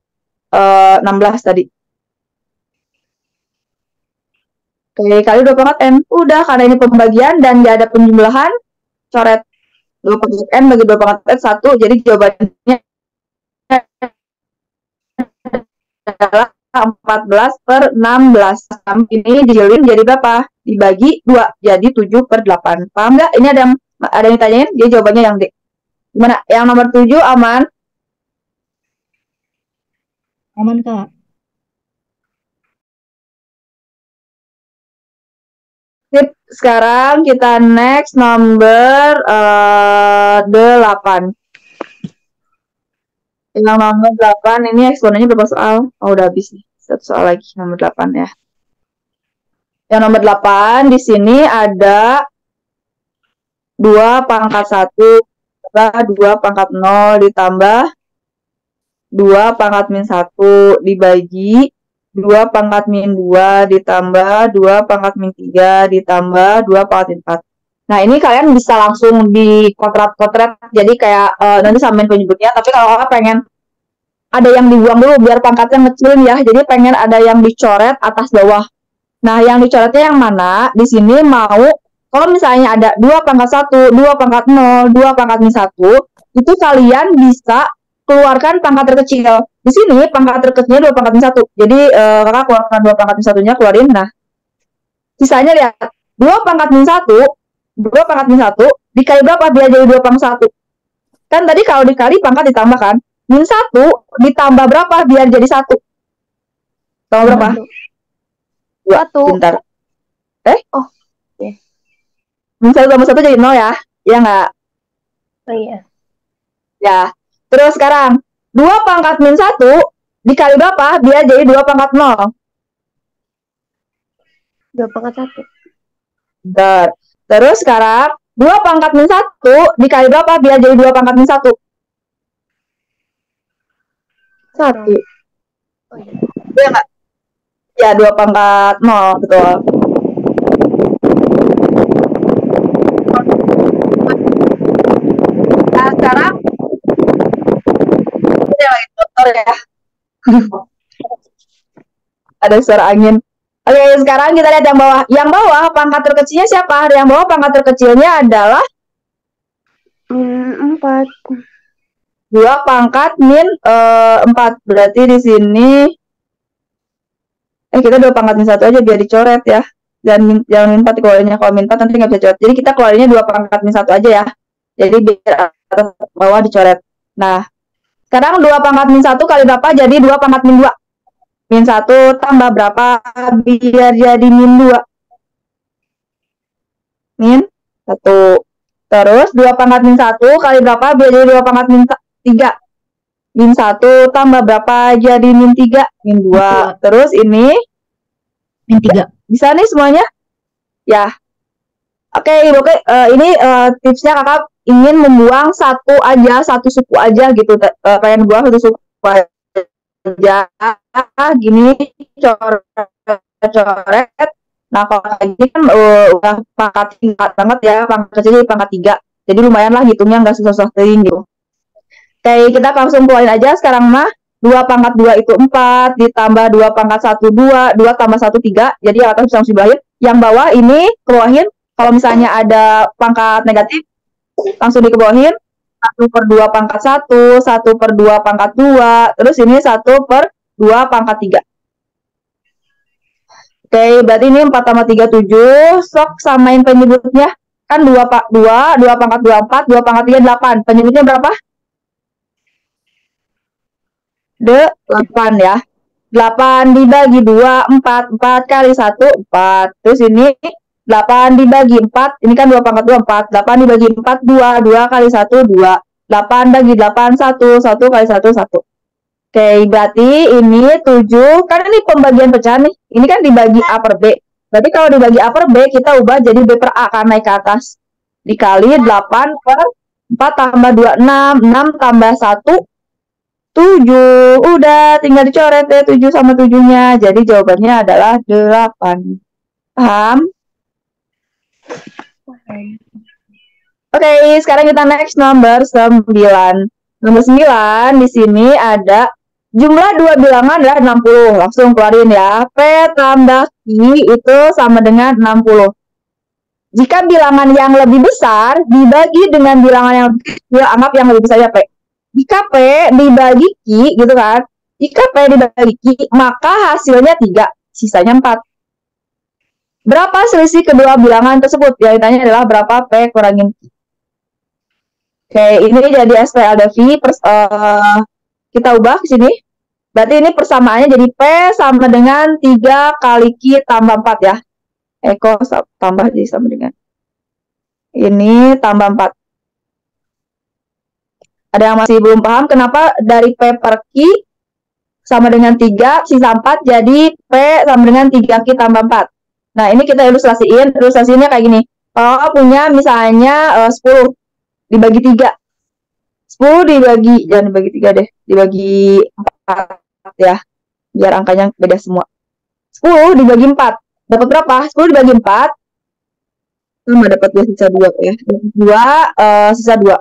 16 tadi. Oke, kali 2 pangkat N. Udah, karena ini pembagian dan nggak ada penjumlahan, coret 2 pangkat N bagi 2 pangkat N 1. Jadi jawabannya adalah 14/16. Ini dijauhin jadi berapa? Dibagi 2, jadi 7/8. Paham nggak? Ini ada yang ditanyain, dia jawabannya yang D. Gimana? Yang nomor 7 aman? Aman, Kak. Sip, sekarang kita next nomor 8. Yang nomor 8 ini eksponennya berapa soal? Oh, udah habis nih. 1 soal lagi, nomor 8 ya. Yang nomor 8 di sini ada 2 pangkat 1 2 pangkat 0 ditambah 2 pangkat min 1 dibagi 2 pangkat min 2 ditambah 2 pangkat min 3 ditambah 2 pangkat min 4. Nah, ini kalian bisa langsung di kotret-kotret, jadi kayak nanti samain penyebutnya. Tapi kalau kakak pengen ada yang dibuang dulu biar pangkatnya ngecilin ya, jadi pengen ada yang dicoret atas bawah. Nah, yang dicoretnya yang mana? Di sini mau, kalau misalnya ada 2 pangkat 1, 2 pangkat 0, 2 pangkat min 1, itu kalian bisa keluarkan pangkat terkecil. Di sini pangkat terkecilnya 2 pangkat min 1. Jadi kakak keluarkan 2 pangkat min 1-nya, keluarin. Nah, sisanya lihat. 2 pangkat min 1, 2 pangkat min 1, dikali berapa biar jadi 2 pangkat 1? Kan tadi kalau dikali pangkat ditambah kan? Min 1 ditambah berapa biar jadi 1? Tambah berapa? 1. Bentar. Oh, oke. Min 1 tambah 1 jadi 0 ya? Iya nggak? Oh iya. Ya. Terus sekarang 2 pangkat min 1 dikali berapa biar jadi 2 pangkat 0? 2 pangkat 1. Bentar. Terus sekarang 2 pangkat min 1 dikali berapa biar jadi 2 pangkat min 1? 1. Oh iya. Iya nggak? Ya, 2 pangkat 0, betul. Nah, sekarang ini lagi kotor ya. Ada suara angin. Oke, sekarang kita lihat yang bawah. Yang bawah pangkat terkecilnya siapa? Yang bawah pangkat terkecilnya adalah 4. 2 pangkat min 4. Berarti di sini kita 2 pangkat min 1 aja biar dicoret ya. Dan jangan min 4 keluarinnya. Kalau min 4 nanti nggak bisa coret. Jadi kita keluarinnya 2 pangkat min 1 aja ya. Jadi biar atas bawah dicoret. Nah, sekarang 2 pangkat min 1 kali berapa? Jadi 2 pangkat min 2. Min 1 tambah berapa biar jadi min 2? Min 1. Terus 2 pangkat min 1 kali berapa biar jadi 2 pangkat min 3? Min 1 tambah berapa jadi min 3? Min 2. Terus ini Min 3. bisa nih semuanya? Ya. Oke, ini tipsnya kakak ingin membuang satu suku aja gitu. Pengen buang satu suku aja. Gini coret. Nah, kalau lagi kan udah pangkat 4 banget ya, pangkat kecil jadi pangkat 3. Jadi lumayan lah hitungnya, nggak susah-susah gitu. Oke, kita langsung keluarin aja sekarang mah. 2 pangkat 2 itu 4, ditambah 2 pangkat 1, 2, 2 tambah 1, 3. Jadi yang atas bisa langsung dibawahin. Yang bawah ini keluarin, kalau misalnya ada pangkat negatif, langsung dikebawahin. 1/2 pangkat 1, 1/2 pangkat 2, terus ini 1/2 pangkat 3. Oke, berarti ini 4 tambah 3, 7. Sok samain penyebutnya. Kan 2 pangkat 2, 4, 2 pangkat 3, 8. Penyebutnya berapa? 8 ya. 8 dibagi 2, 4. 4 kali 1, 4. Terus ini 8 dibagi 4. Ini kan 2 pangkat 2, 4. 8 dibagi 4, 2. 2 kali 1, 2. 8 bagi 8, 1. 1 kali 1, 1. Oke, berarti ini 7. Kan ini pembagian pecahan nih. Ini kan dibagi A per B. Berarti kalau dibagi A per B, kita ubah jadi B per A. Akan naik ke atas. Dikali 8 per 4 tambah 2, 6. 6 tambah 1, 7. Udah, tinggal dicoret deh 7 sama 7-nya. Jadi jawabannya adalah 8. Paham? Oke, sekarang kita next nomor 9. Nomor 9 di sini ada jumlah dua bilangan adalah 60. Langsung keluarin ya. P tambah Q itu sama dengan 60. Jika bilangan yang lebih besar dibagi dengan bilangan yang lebih kecil, anggap yang lebih besarnya P. Jika P dibagi Q gitu kan. Jika P dibagi Q, maka hasilnya 3, sisanya 4. Berapa selisih kedua bilangan tersebut? Yang ditanya adalah berapa P kurangin Q. Oke, ini jadi SPLDV. Kita ubah ke sini. Berarti ini persamaannya jadi P sama dengan 3 kali Q tambah 4 ya. Eko tambah jadi sama dengan. Ini tambah 4. Ada yang masih belum paham kenapa dari P per Q sama dengan 3, sisa 4, jadi P sama dengan 3Q tambah 4. Nah, ini kita ilustrasiin. Ilustrasinya kayak gini. Kalau punya misalnya 10 dibagi 3. 10 dibagi, jangan dibagi 3 deh. Dibagi 4 ya. Biar angkanya beda semua. 10 dibagi 4. Dapat berapa? 10 dibagi 4. Sama dapat 2 sisa 2 ya. 2 sisa 2.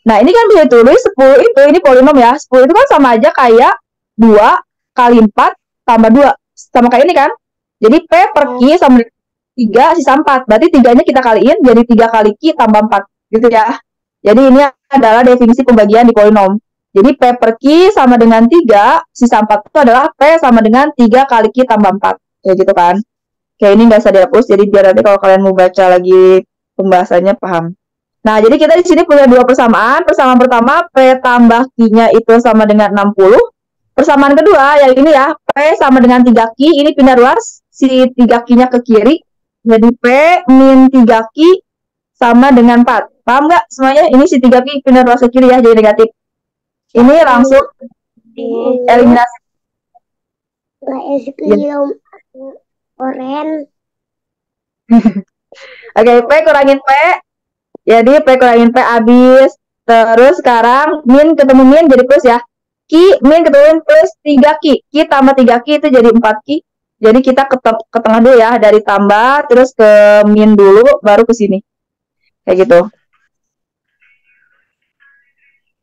Nah, ini kan bisa ditulis 10 itu, ini polinom ya. 10 itu kan sama aja kayak 2 kali 4 tambah 2. Sama kayak ini kan. Jadi P per Q sama 3 sisa 4. Berarti 3-nya kita kaliin jadi 3 kali Q tambah 4. Gitu ya. Jadi ini adalah definisi pembagian di polinom. Jadi P per Q sama dengan 3, sisa 4 itu adalah P sama dengan 3 kali Q tambah 4. Kayak gitu kan. Kayak ini nggak usah dihapus, jadi biar nanti kalau kalian mau baca lagi pembahasannya paham. Nah, jadi kita di sini punya dua persamaan. Persamaan pertama, P tambah Q-nya itu sama dengan 60. Persamaan kedua, yang ini ya, P sama dengan 3Q. Ini pindah luas, si 3Q-nya ke kiri. Jadi P min 3Q sama dengan 4. Paham nggak semuanya? Ini si 3Q pindah luas ke kiri ya, jadi negatif. Ini langsung eliminasi. Oke, P kurangin P. Jadi P kurangin P habis. Terus sekarang min ketemu min jadi plus ya. Q min ketemu min plus 3Q. Q tambah 3Q itu jadi 4Q. Jadi kita ke tengah dulu ya. Dari tambah terus ke min dulu baru ke sini. Kayak gitu.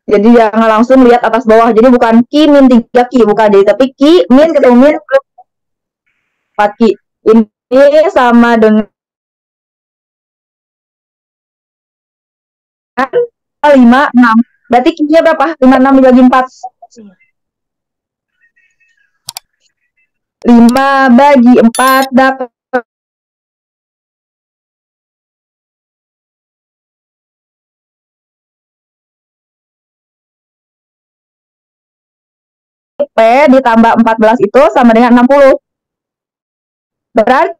Jadi jangan langsung lihat atas bawah. Jadi bukan Q min 3Q bukan jadi, tapi Q min ketemu min plus. 4Q. Ini sama dengan 5, 6. Berarti Q-nya berapa? 5, 6 dibagi 4. 5 bagi 4 dapat P ditambah 14 itu sama dengan 60. Berarti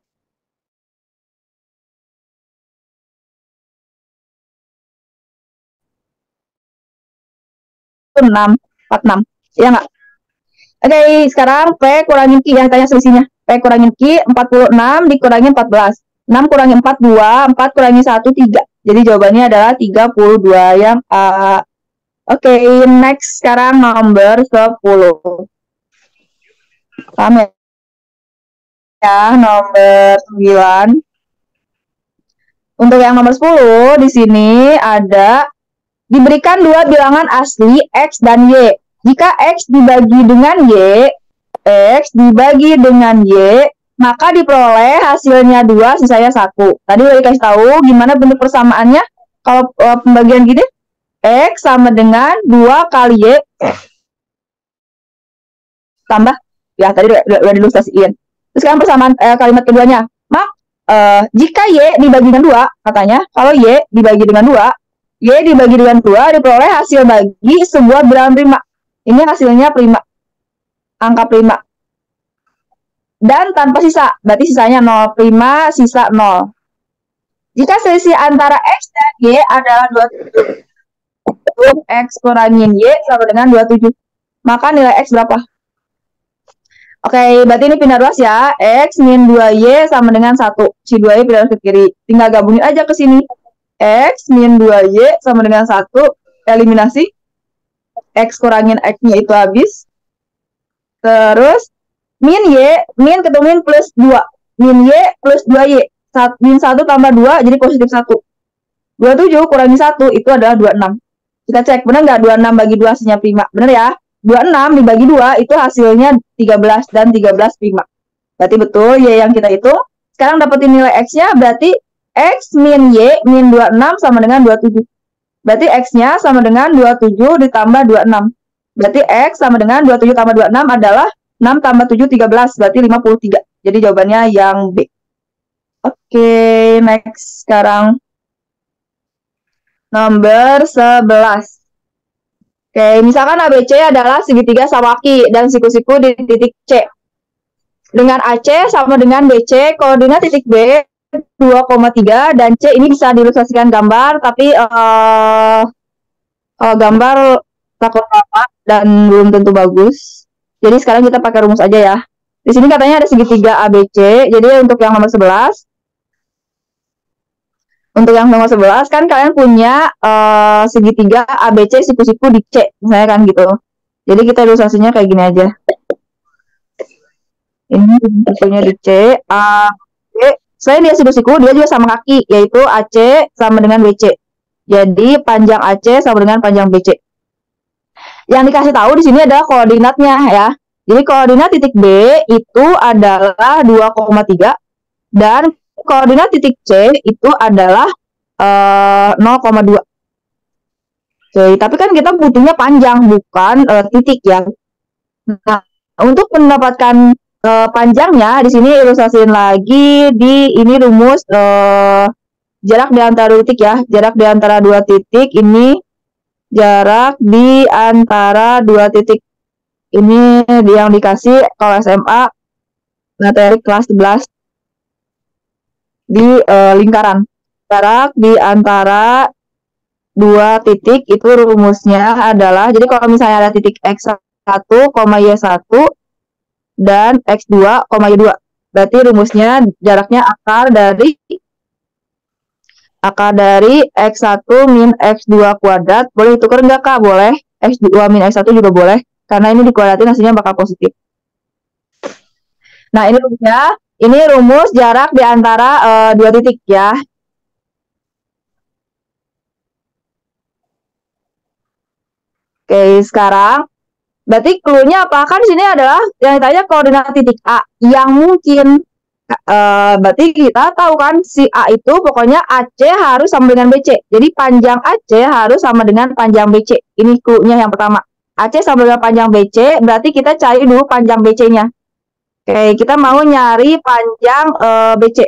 6, 46. Ya nggak? Oke, sekarang P kurangin Q yang tanya selisihnya. P kurangin Q, 46 dikurangi 14. 6 kurangi 4, 2. 4 kurangi 1, 3. Jadi jawabannya adalah 32 yang A. Oke, next sekarang nomor 10. Paham ya? Nomor 9. Untuk yang nomor 10, di sini ada diberikan dua bilangan asli X dan Y. Jika X dibagi dengan Y, X dibagi dengan Y, maka diperoleh hasilnya 2, sisanya 1. Tadi udah dikasih tahu gimana bentuk persamaannya. Kalau pembagian gini, X sama dengan 2 kali Y tambah, ya tadi udah diilustrasiin. Terus sekarang persamaan kalimat keduanya. Jika Y dibagi dengan 2, katanya, kalau Y dibagi dengan 2, Y dibagi dengan 2 diperoleh hasil bagi sebuah bilangan prima. Ini hasilnya prima. Angka prima. Dan tanpa sisa. Berarti sisanya 0. Prima, sisa 0. Jika selisih antara X dan Y adalah 27. X kurangin Y sama dengan 27. Maka nilai X berapa? Oke, berarti ini pindah ruas ya. X min 2Y sama dengan 1. Si 2Y pindah ke kiri. Tinggal gabungin aja ke sini. X min 2Y sama dengan 1. Eliminasi. X kurangin X-nya itu habis. Terus, min Y, min ketemu min plus 2. Min Y plus 2Y. Min 1 tambah 2, jadi positif 1. 27 kurangi 1, itu adalah 26. Kita cek, benar nggak 26 bagi 2 hasilnya prima? Benar ya? 26 dibagi 2, itu hasilnya 13, dan 13 prima. Berarti betul, Y yang kita hitung. Sekarang dapetin nilai X-nya, berarti X min Y min 26 sama dengan 27. Berarti X-nya sama dengan 27 ditambah 26. Berarti X sama dengan 27 tambah 26 adalah 6 tambah 7, 13. Berarti 53. Jadi jawabannya yang B. Oke, next sekarang. Nomor 11. Oke, misalkan ABC adalah segitiga sama Q dan siku-siku di titik C. Dengan AC sama dengan BC, koordinat titik B 2,3 dan C ini bisa diilustrasikan gambar, tapi gambar takut lama dan belum tentu bagus. Jadi sekarang kita pakai rumus aja ya. Di sini katanya ada segitiga ABC. Jadi untuk yang nomor 11, kan kalian punya segitiga ABC siku-siku di C, misalnya kan gitu. Jadi kita ilustrasinya kayak gini aja. Ini sikunya di C, A, B. Selain dia siku-siku, dia juga sama kaki, yaitu AC sama dengan BC. Jadi panjang AC sama dengan panjang BC. Yang dikasih tahu di sini adalah koordinatnya ya. Jadi koordinat titik B itu adalah 2,3 dan koordinat titik C itu adalah 0,2. Oke, tapi kan kita butuhnya panjang, bukan titik ya. Nah, untuk mendapatkan panjangnya, di sini ilustrasiin lagi di ini rumus jarak di antara dua titik ya. Jarak di antara dua titik ini jarak di antara dua titik. Ini yang dikasih kalau SMA materi kelas 11 di lingkaran. Jarak di antara dua titik itu rumusnya adalah, jadi kalau misalnya ada titik X1, Y1 dan X2, Y2, berarti rumusnya jaraknya akar dari X1 min X2 kuadrat. Boleh ditukar enggak Kak? Boleh. X2 min X1 juga boleh, karena ini dikuadratin hasilnya bakal positif. Nah, ini rumusnya. Ini rumus jarak di antara dua titik ya. Oke, sekarang Berarti clue-nya apa? Kan di sini adalah yang ditanya koordinat titik A yang mungkin. Berarti kita tahu kan si A itu pokoknya AC harus sama dengan BC. Jadi panjang AC harus sama dengan panjang BC. Ini clue-nya yang pertama. AC sama dengan panjang BC, berarti kita cari dulu panjang BC-nya. Oke, kita mau nyari panjang BC.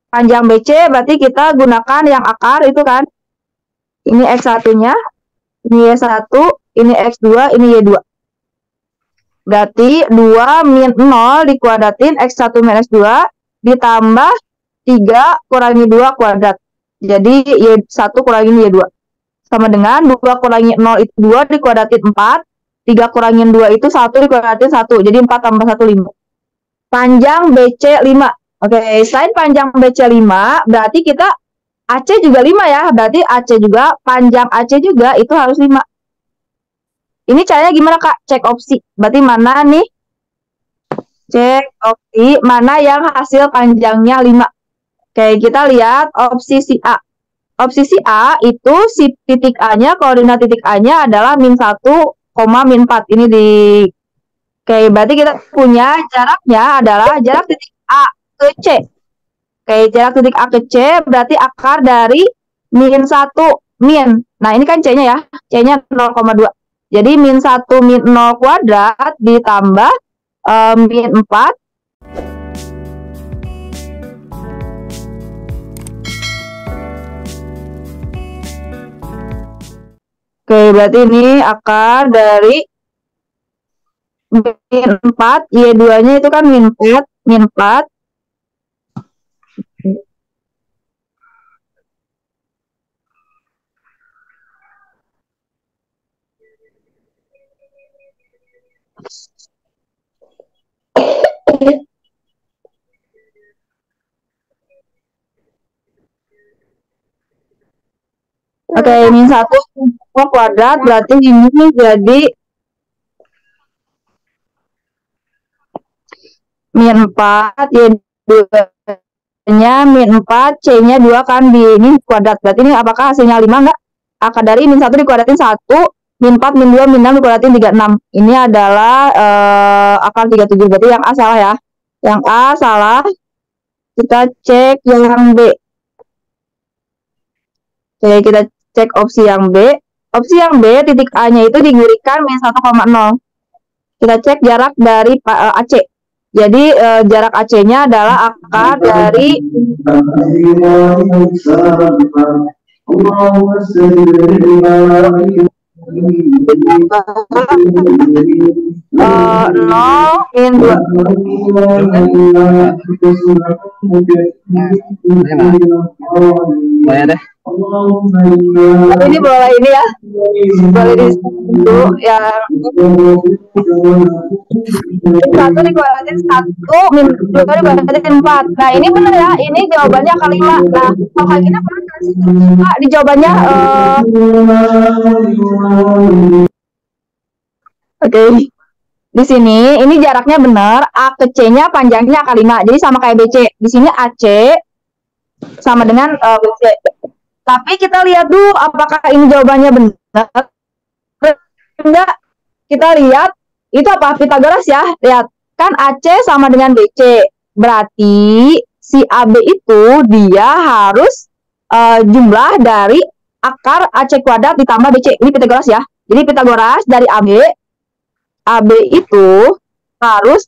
Panjang BC berarti kita gunakan yang akar itu kan. Ini X1-nya, ini Y1, ini X2, ini Y2. Berarti 2 min 0 dikuadratin X1 min X2 ditambah 3 kurangi 2 kuadrat. Jadi Y1 kurangi Y2. Sama dengan 2 kurangi 0 itu 2 dikuadratin 4. 3 kurangin 2 itu 1 dikuadratin 1. Jadi 4 tambah 1, 5. Panjang BC 5. Oke, selain panjang BC 5, berarti kita AC juga 5 ya. Berarti AC juga, panjang AC juga itu harus 5. Ini caranya gimana Kak? Cek opsi. Berarti mana nih? Cek opsi. Mana yang hasil panjangnya 5. Oke, kita lihat opsi si A. Opsi si A itu si titik A-nya, koordinat titik A-nya adalah min 1, min 4. Ini di... Oke, berarti kita punya jaraknya adalah jarak titik A ke C. Oke, jarak titik A ke C berarti akar dari min 1 min. Nah, ini kan C-nya ya. C-nya 0,2. Jadi min 1 min 0 kuadrat ditambah min 4. Oke, berarti ini akar dari min 4. Y2-nya itu kan min 4. Min 4. Oke, min 1 kuadrat berarti ini jadi min 4, Y2-nya min 4, C-nya 2 kan di ini kuadrat. Berarti ini apakah hasilnya 5 enggak? Akar dari min 1 dikuadratin 1, min 4, min 2, min 6 dikuadratin 36. Ini adalah akar 37. Berarti yang A salah ya. Yang A salah. Kita cek yang B. Oke, kita cek opsi yang B. Opsi yang B, titik A-nya itu digunakan min 1,0. Kita cek jarak dari AC. Jadi jarak AC-nya adalah akar dari 0 min 2. Boleh deh. Tapi ini boleh ini ya. Boleh di dulu yang 1 dikuadratin 1, min 2 dikuadratin 4. Nah, ini benar ya. Ini jawabannya akar 5. Nah, kalau kita perlu kasih di jawabannya Oke. Di sini ini jaraknya benar, A ke C-nya panjangnya akar 5. Jadi sama kayak BC. Di sini AC sama dengan BC. Tapi kita lihat dulu apakah ini jawabannya benar. Enggak. Kita lihat itu apa? Pitagoras ya. Lihat. Kan AC sama dengan BC. Berarti si AB itu dia harus jumlah dari akar AC kuadrat ditambah BC. Ini Pitagoras ya. Jadi Pitagoras dari AB itu harus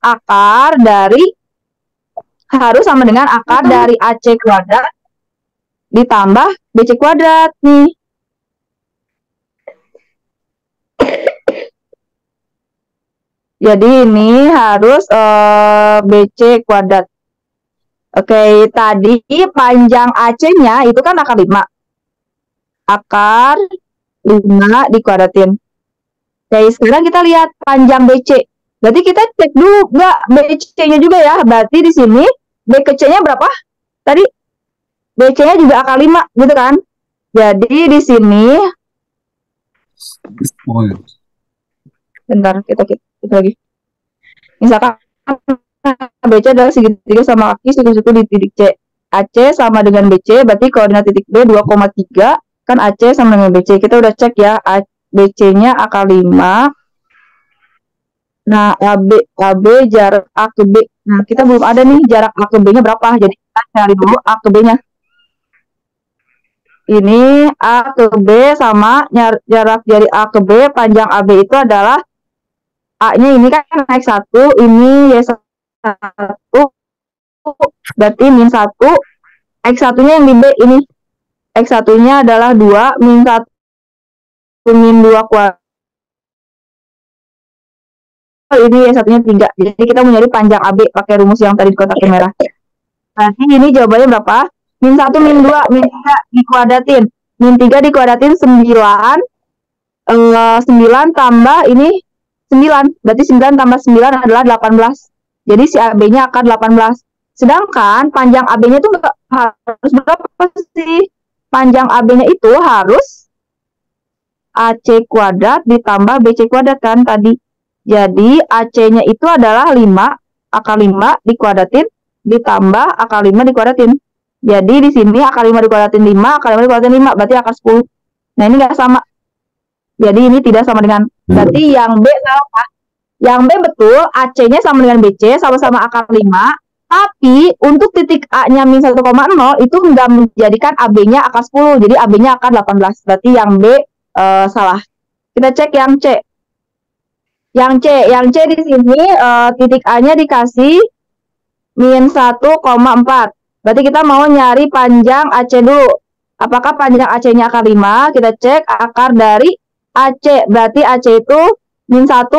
sama dengan akar dari AC kuadrat ditambah BC kuadrat nih. Jadi ini harus BC kuadrat. Oke, tadi panjang AC-nya itu kan akar 5. Akar 5 dikuadratin. Oke, sekarang kita lihat panjang BC. Berarti kita cek dulu nggak BC-nya juga ya. Berarti di sini B ke C-nya berapa? Tadi BC-nya juga akar 5 gitu kan. Jadi di sini bentar kita lagi. Misalkan BC adalah segitiga sama kaki siku-siku di titik C. AC sama dengan BC, berarti koordinat titik B 2,3 kan AC sama dengan BC. Kita udah cek ya, BC-nya akar 5. Nah, AB jarak A ke B. Nah, kita belum ada nih jarak A ke B-nya berapa. Jadi kita cari dulu A ke B-nya. Ini A ke B sama jarak dari A ke B, panjang AB itu adalah A-nya ini kan X1, ini Y1. Berarti min 1. X1-nya yang di B ini. X1-nya adalah 2, min 1, min 2 kuadrat. Ini Y1-nya 3. Jadi kita mau nyari panjang AB pakai rumus yang tadi di kotak merah. Berarti ini jawabannya berapa? Min 1, min 2, min 3 dikuadratin. Min 3 dikuadratin 9. 9 tambah ini 9. Berarti 9 tambah 9 adalah 18. Jadi si AB-nya akan 18. Sedangkan panjang AB-nya itu harus berapa sih? Panjang AB-nya itu harus AC kuadrat ditambah BC kuadrat kan tadi. Jadi AC-nya itu adalah 5, akar 5 dikuadratin ditambah akar 5 dikuadratin. Jadi di sini akar 5 dikuadratin 5, akar 5 dikuadratin 5, berarti akar 10. Nah, ini nggak sama. Jadi ini tidak sama dengan, berarti yang B salah. Yang B betul, AC-nya sama dengan BC, sama-sama akar 5, tapi untuk titik A-nya min 1,0 itu nggak menjadikan AB-nya akar 10, jadi AB-nya akar 18. Berarti yang B salah. Kita cek yang C. Yang C di sini titik A-nya dikasih min 1,4. Berarti kita mau nyari panjang AC dulu. Apakah panjang AC-nya akar 5? Kita cek akar dari AC. Berarti AC itu min 1,0,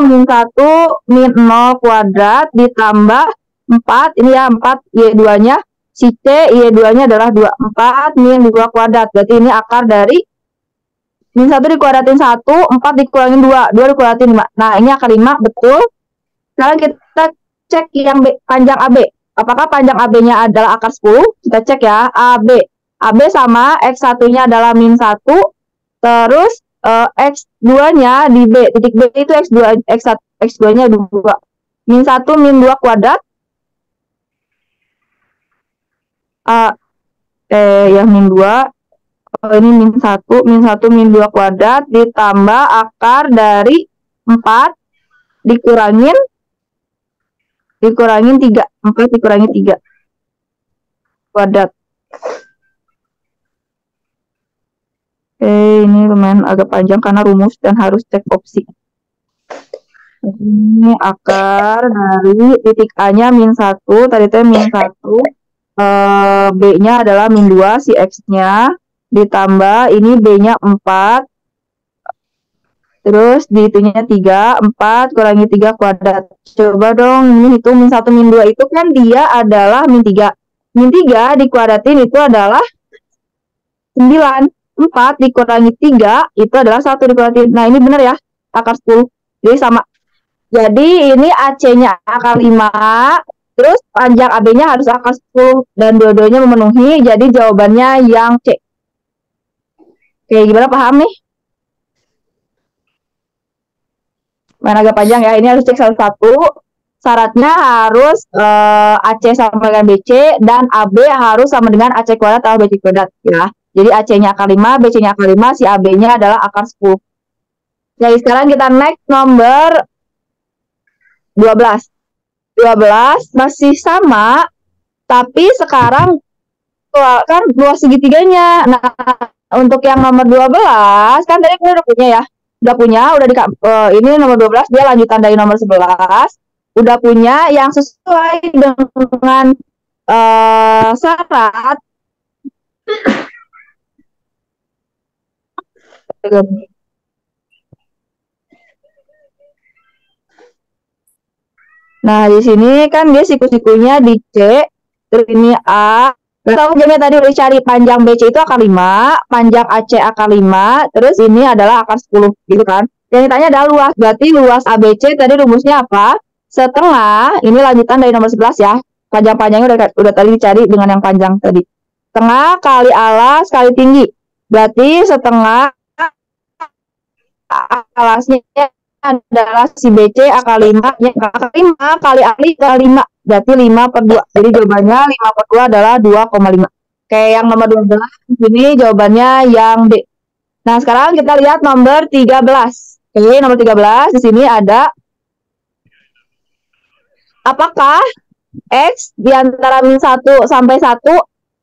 min 1, min 0 kuadrat ditambah 4. Ini ya 4, Y2-nya. Si C, Y2-nya adalah 2. 4, min 2 kuadrat. Berarti ini akar dari min 1 dikuadratin 1, 4 dikurangin 2, 2 dikuadratin 5. Nah, ini akar 5, betul. Sekarang kita cek yang B, panjang AB. Apakah panjang AB-nya adalah akar 10? Kita cek ya, AB. AB sama, X1-nya adalah min 1, terus X2-nya di B. Titik B itu X2, X2-nya 2. Min 1, min 2 kuadrat. Yang min 2. Ini min 1, min 2 kuadrat ditambah akar dari 4 dikurangin 3. 4 dikurangi 3 kuadrat. Ini lumayan agak panjang karena rumus dan harus cek opsi. Ini akar dari titik A-nya min 1, tadi itu min 1, B-nya adalah min 2, si X-nya, ditambah ini B-nya 4, terus di itunya 3, 4 kurangi 3 kuadrat. Coba dong, ini hitung min 1, min 2 itu kan dia adalah min 3. Min 3 dikuadratin itu adalah 9. 4 dikurangi 3 itu adalah 1 dikuadratin. Nah, ini benar ya, akar 10. Jadi sama. Jadi ini AC-nya akar 5, terus panjang AB-nya harus akar 10 dan dua-duanya memenuhi. Jadi jawabannya yang C. Oke, gimana, paham nih? Main agak panjang ya, ini harus cek satu-satu. Syaratnya harus AC sama dengan BC dan AB harus sama dengan AC kuadrat atau BC kuadrat ya. Jadi AC-nya akar 5, BC-nya akar 5, si AB-nya adalah akar 10. Jadi sekarang kita next nomor 12. 12 masih sama, tapi sekarang kan luas segitiganya. Nah, untuk yang nomor 12 kan tadi kita udah punya ya. Ini nomor 12 dia lanjutan dari nomor 11. Udah punya yang sesuai dengan syarat. Nah, di sini kan dia siku-sikunya di C, terus ini A. Tahu jamnya tadi udah cari panjang BC itu akar 5, panjang AC akar 5, terus ini adalah akar 10 gitu kan. Yang ditanya adalah luas, berarti luas ABC tadi rumusnya apa? Setengah, ini lanjutan dari nomor 11 ya. Panjang-panjangnya udah tadi dicari dengan yang panjang tadi. Setengah kali alas kali tinggi. Berarti setengah alasnya adalah si BC akar 5, ya, akar 5 kali Ali kali 5. Berarti 5 per 2. Jadi jawabannya 5 per 2 adalah 2,5. Oke, yang nomor 12 ini jawabannya yang D. Nah, sekarang kita lihat nomor 13. Oke, nomor 13 di sini ada apakah X di antara min 1 sampai 1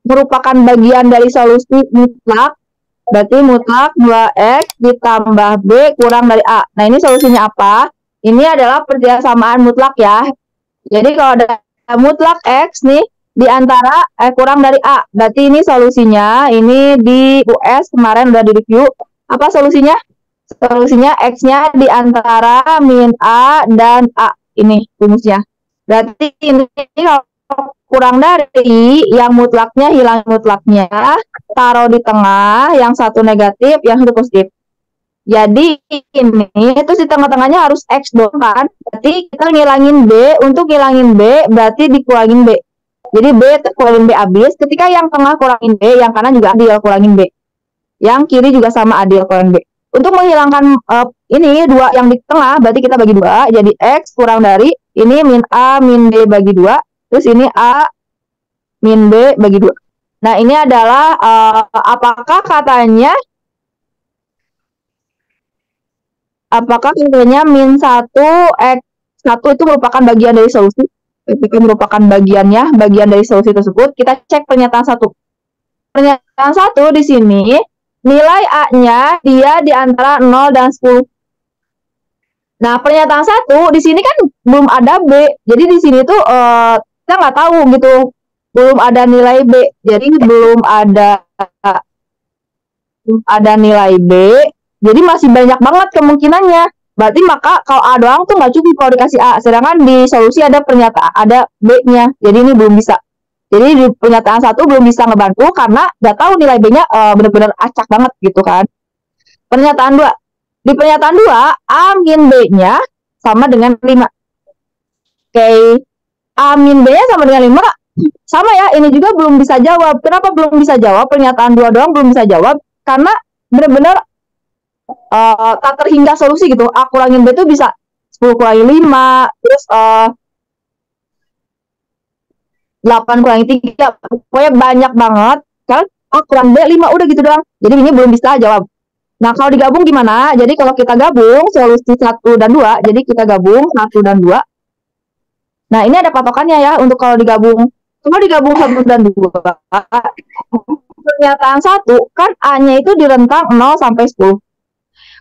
merupakan bagian dari solusi mutlak? Berarti mutlak 2X ditambah B kurang dari A. Nah, ini solusinya apa? Ini adalah persamaan mutlak ya. Jadi kalau ada mutlak X nih di antara kurang dari A. Berarti ini solusinya. Ini di US kemarin udah di review. Apa solusinya? Solusinya X-nya di antara min A dan A. Ini rumusnya. Berarti ini kalau kurang dari yang mutlaknya hilang mutlaknya, taruh di tengah, yang satu negatif, yang satu positif. Jadi ini terus di tengah-tengahnya harus X dong kan. Berarti kita ngilangin B, untuk ngilangin B berarti dikurangin B. Jadi B kurangin B habis, ketika yang tengah kurangin B, yang kanan juga adil kurangin B. Yang kiri juga sama adil kurangin B. Untuk menghilangkan ini dua yang di tengah, berarti kita bagi dua, jadi X kurang dari ini min A min B bagi 2, terus ini A min B bagi 2. Nah, ini adalah apakah katanya min 1 X 1 itu merupakan bagian dari solusi? Ketika merupakan bagian dari solusi tersebut, kita cek pernyataan 1. Pernyataan 1 di sini, nilai A-nya dia di antara 0 dan 10. Nah, pernyataan 1 di sini kan belum ada B. Jadi di sini tuh kita nggak tahu gitu. Belum ada nilai B. Jadi belum ada nilai B. Jadi masih banyak banget kemungkinannya. Berarti maka kalau A doang tuh nggak cukup kalau dikasih A. Sedangkan di solusi ada pernyataan, ada B-nya. Jadi ini belum bisa. Jadi di pernyataan 1 belum bisa ngebantu karena nggak tahu nilai B-nya benar-benar acak banget gitu kan. Pernyataan 2. Di pernyataan 2, A min B-nya sama dengan 5. Oke. A min B-nya sama dengan 5. Sama ya, ini juga belum bisa jawab. Kenapa belum bisa jawab? Pernyataan 2 doang belum bisa jawab. Karena benar-benar tak terhingga solusi gitu. A kurangin B itu bisa 10 kurangi 5. Terus 8 kurangi 3, pokoknya banyak banget kan. A kurang B 5, udah gitu doang. Jadi ini belum bisa jawab. Nah, kalau digabung gimana? Jadi kalau kita gabung solusi 1 dan 2, jadi kita gabung 1 dan 2. Nah, ini ada patokannya ya untuk kalau digabung. Kalau digabung 1 dan 2, pernyataan 1 kan A-nya itu di rentang 0 sampai 10.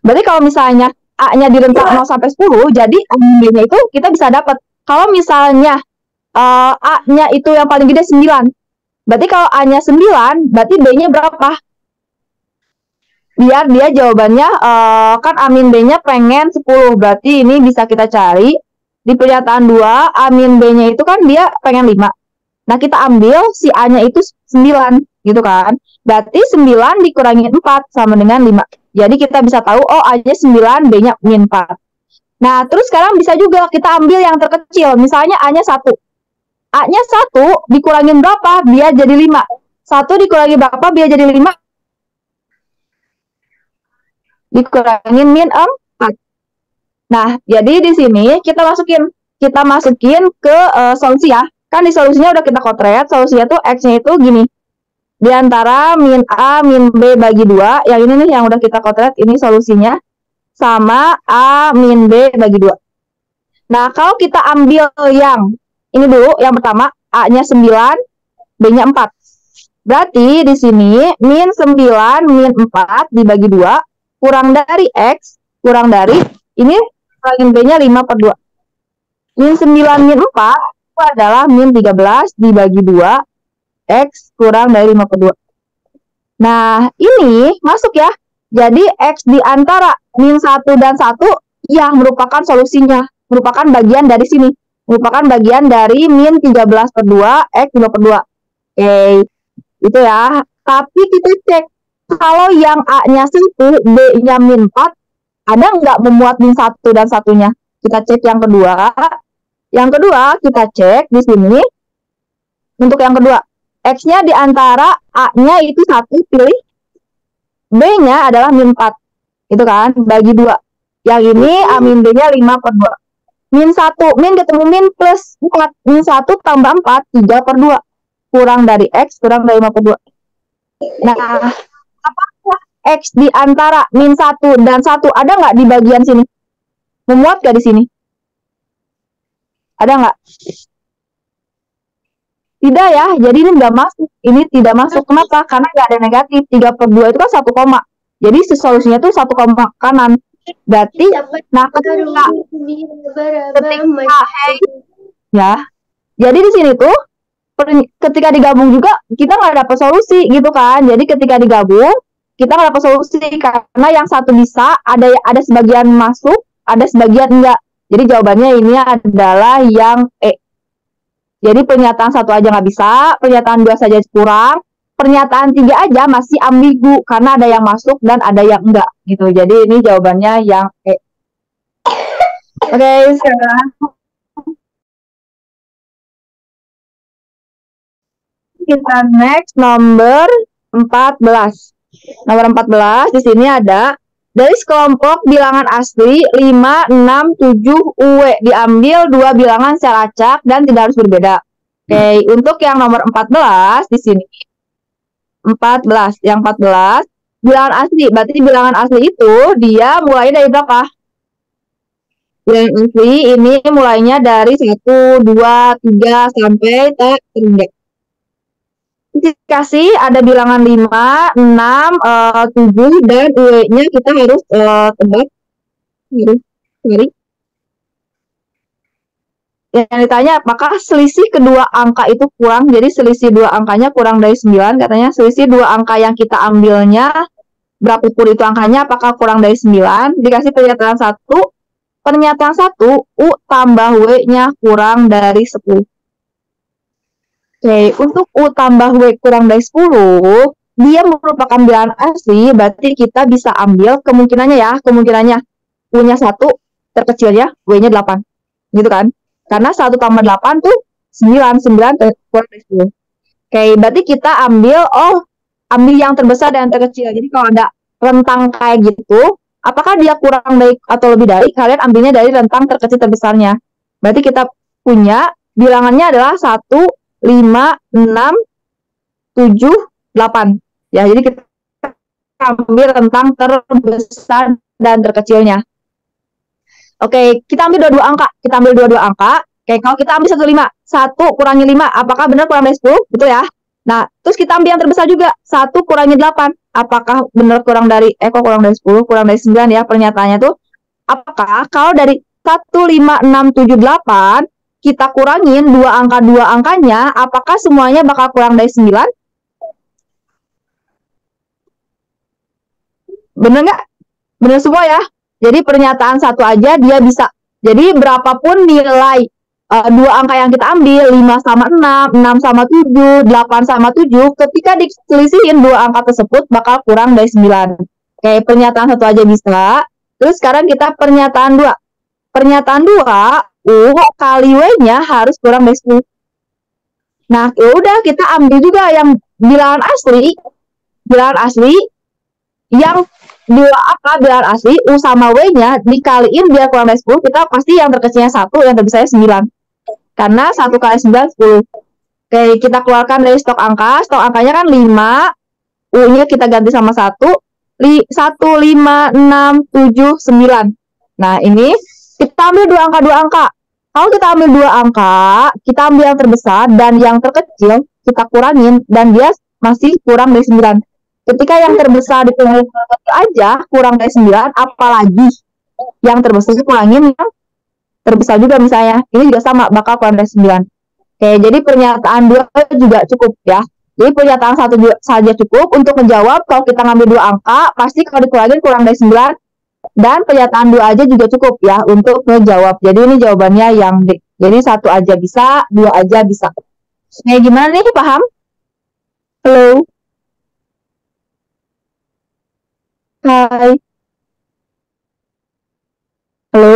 Berarti kalau misalnya A-nya di rentang 0 sampai 10, jadi A-nya itu kita bisa dapat. Kalau misalnya A-nya itu yang paling gede 9. Berarti kalau A-nya 9, berarti B-nya berapa? Biar dia jawabannya, kan A min B-nya pengen 10. Berarti ini bisa kita cari. Di pernyataan 2, A min B-nya itu kan dia pengen 5. Nah, kita ambil si A-nya itu 9. Gitu kan. Berarti 9 dikurangi 4 sama dengan 5. Jadi kita bisa tahu, oh A-nya 9, B-nya min 4. Nah, terus sekarang bisa juga kita ambil yang terkecil. Misalnya A-nya 1. A-nya 1 dikurangin berapa? Biar jadi 5. 1 dikurangi berapa? Biar jadi 5. Dikurangin min 4. Nah, jadi di sini kita masukin ke solusi ya. Kan di solusinya udah kita kotret, solusinya tuh X-nya itu gini. Di antara min A min B bagi 2, yang ini nih yang udah kita kotret, ini solusinya sama A min B bagi 2. Nah, kalau kita ambil yang ini dulu, yang pertama, A-nya 9, B-nya 4. Berarti di sini min 9 min 4 dibagi 2 kurang dari X, kurang dari, ini kurangin B-nya 5 per 2. Min 9 min 4 itu adalah min 13 dibagi 2, X kurang dari 5 per 2. Nah, ini masuk ya. Jadi X di antara min 1 dan 1 yang merupakan solusinya, merupakan bagian dari sini. Merupakan bagian dari min 13 per 2, X 5 per 2. Oke, itu ya. Tapi kita cek, kalau yang A-nya 1, B-nya min 4, ada nggak memuat min 1 dan 1-nya? Kita cek yang kedua. Yang kedua, kita cek di sini. Untuk yang kedua, X-nya di antara A-nya itu 1, pilih. B-nya adalah min 4. Itu kan, bagi 2. Yang ini A min B-nya 5 per 2. Min 1, min ketemu min plus 4. Min 1 tambah 4, 3 per 2. Kurang dari X, kurang dari 5 per 2. Nah, apakah X di antara min 1 dan 1 ada nggak di bagian sini? Memuat nggak di sini? Ada nggak? Tidak ya, jadi ini nggak masuk. Ini tidak masuk. Kenapa? Karena nggak ada negatif. 3/2 itu kan 1 koma. Jadi solusinya tuh 1 koma kanan. Berarti, nah ketika ya, jadi di sini tuh ketika digabung juga kita nggak dapat solusi gitu kan. Jadi ketika digabung kita nggak dapat solusi karena yang satu bisa ada sebagian masuk, ada sebagian enggak. Jadi jawabannya ini adalah yang E. Jadi pernyataan 1 aja nggak bisa, pernyataan 2 saja kurang, pernyataan 3 aja masih ambigu karena ada yang masuk dan ada yang enggak gitu. Jadi ini jawabannya yang E. Oke, sekarang kita next nomor 14. Nomor 14 di sini ada dari sekelompok bilangan asli 5, 6, 7, UE diambil 2 bilangan secara acak dan tidak harus berbeda. Oke, untuk yang nomor 14 di sini 14, yang 14 bilangan asli. Berarti bilangan asli itu dia mulai dari berapa? Bilangan asli ini mulainya dari 1, 2, 3 sampai tak terhingga. Dikasih ada bilangan 5, 6, 7 dan UE-nya kita harus tebak, harus cari. Yang ditanya apakah selisih kedua angka itu kurang, jadi selisih 2 angkanya kurang dari 9, katanya selisih 2 angka yang kita ambilnya berapapun itu angkanya apakah kurang dari 9, dikasih pernyataan 1, pernyataan 1 U tambah W-nya kurang dari 10. Oke, untuk U tambah W kurang dari 10, dia merupakan bilangan asli, berarti kita bisa ambil kemungkinannya ya, kemungkinannya U-nya 1, terkecilnya W-nya 8, gitu kan? Karena 1 tambah 8 tuh 9, 9 kurang dari 10. Oke, berarti kita ambil yang terbesar dan yang terkecil. Jadi kalau ada rentang kayak gitu, apakah dia kurang dari atau lebih dari, kalian ambilnya dari rentang terkecil terbesarnya. Berarti kita punya bilangannya adalah 1, 5, 6, 7, 8. Ya, jadi kita ambil rentang terbesar dan terkecilnya. Oke, kita ambil dua-dua angka. Kita ambil dua-dua angka. Oke, kalau kita ambil 1, 5, 1 kurangi 5, apakah benar kurang dari 10? Betul ya? Nah, terus kita ambil yang terbesar juga. 1 kurangi 8, apakah benar kurang dari, kok kurang dari 10? Kurang dari 9 ya pernyataannya tuh. Apakah kalau dari 1, 5, 6, 7, 8, kita kurangin dua angkanya, apakah semuanya bakal kurang dari 9? Bener nggak? Bener semua ya. Jadi pernyataan 1 aja dia bisa. Jadi berapapun nilai 2 angka yang kita ambil, 5 sama 6, 6 sama 7, 8 sama 7, ketika diselisihin 2 angka tersebut bakal kurang dari 9. Oke, pernyataan 1 aja bisa. Terus sekarang kita pernyataan 2. Pernyataan 2, U kali W-nya harus kurang dari 10. Nah, udah kita ambil juga yang bilangan asli yang 2 angka bilangan asli U sama W-nya dikaliin biar kurang dari 10, kita pasti yang terkecilnya 1, yang terbesarnya 9. Karena 1 kali 9 10. Oke, kita keluarkan dari stok angka. Stok angkanya kan 5, U-nya kita ganti sama 1, 1, 5, 6, 7, 9. Nah, ini kita ambil 2 angka. Kalau kita ambil 2 angka, kita ambil yang terbesar dan yang terkecil kita kurangin dan dia masih kurang dari 9. Ketika yang terbesar dikurangin aja kurang dari 9, apalagi yang terbesar kurangin yang terbesar juga misalnya, ini juga sama bakal kurang dari 9. Oke, jadi pernyataan 2 juga cukup ya. Jadi pernyataan 1 saja cukup untuk menjawab kalau kita ngambil 2 angka, pasti kalau dikurangin kurang dari 9. Dan pernyataan 2 aja juga cukup ya untuk menjawab. Jadi ini jawabannya yang D. Jadi 1 aja bisa, 2 aja bisa. Gimana nih, paham? Halo? Hai. Halo?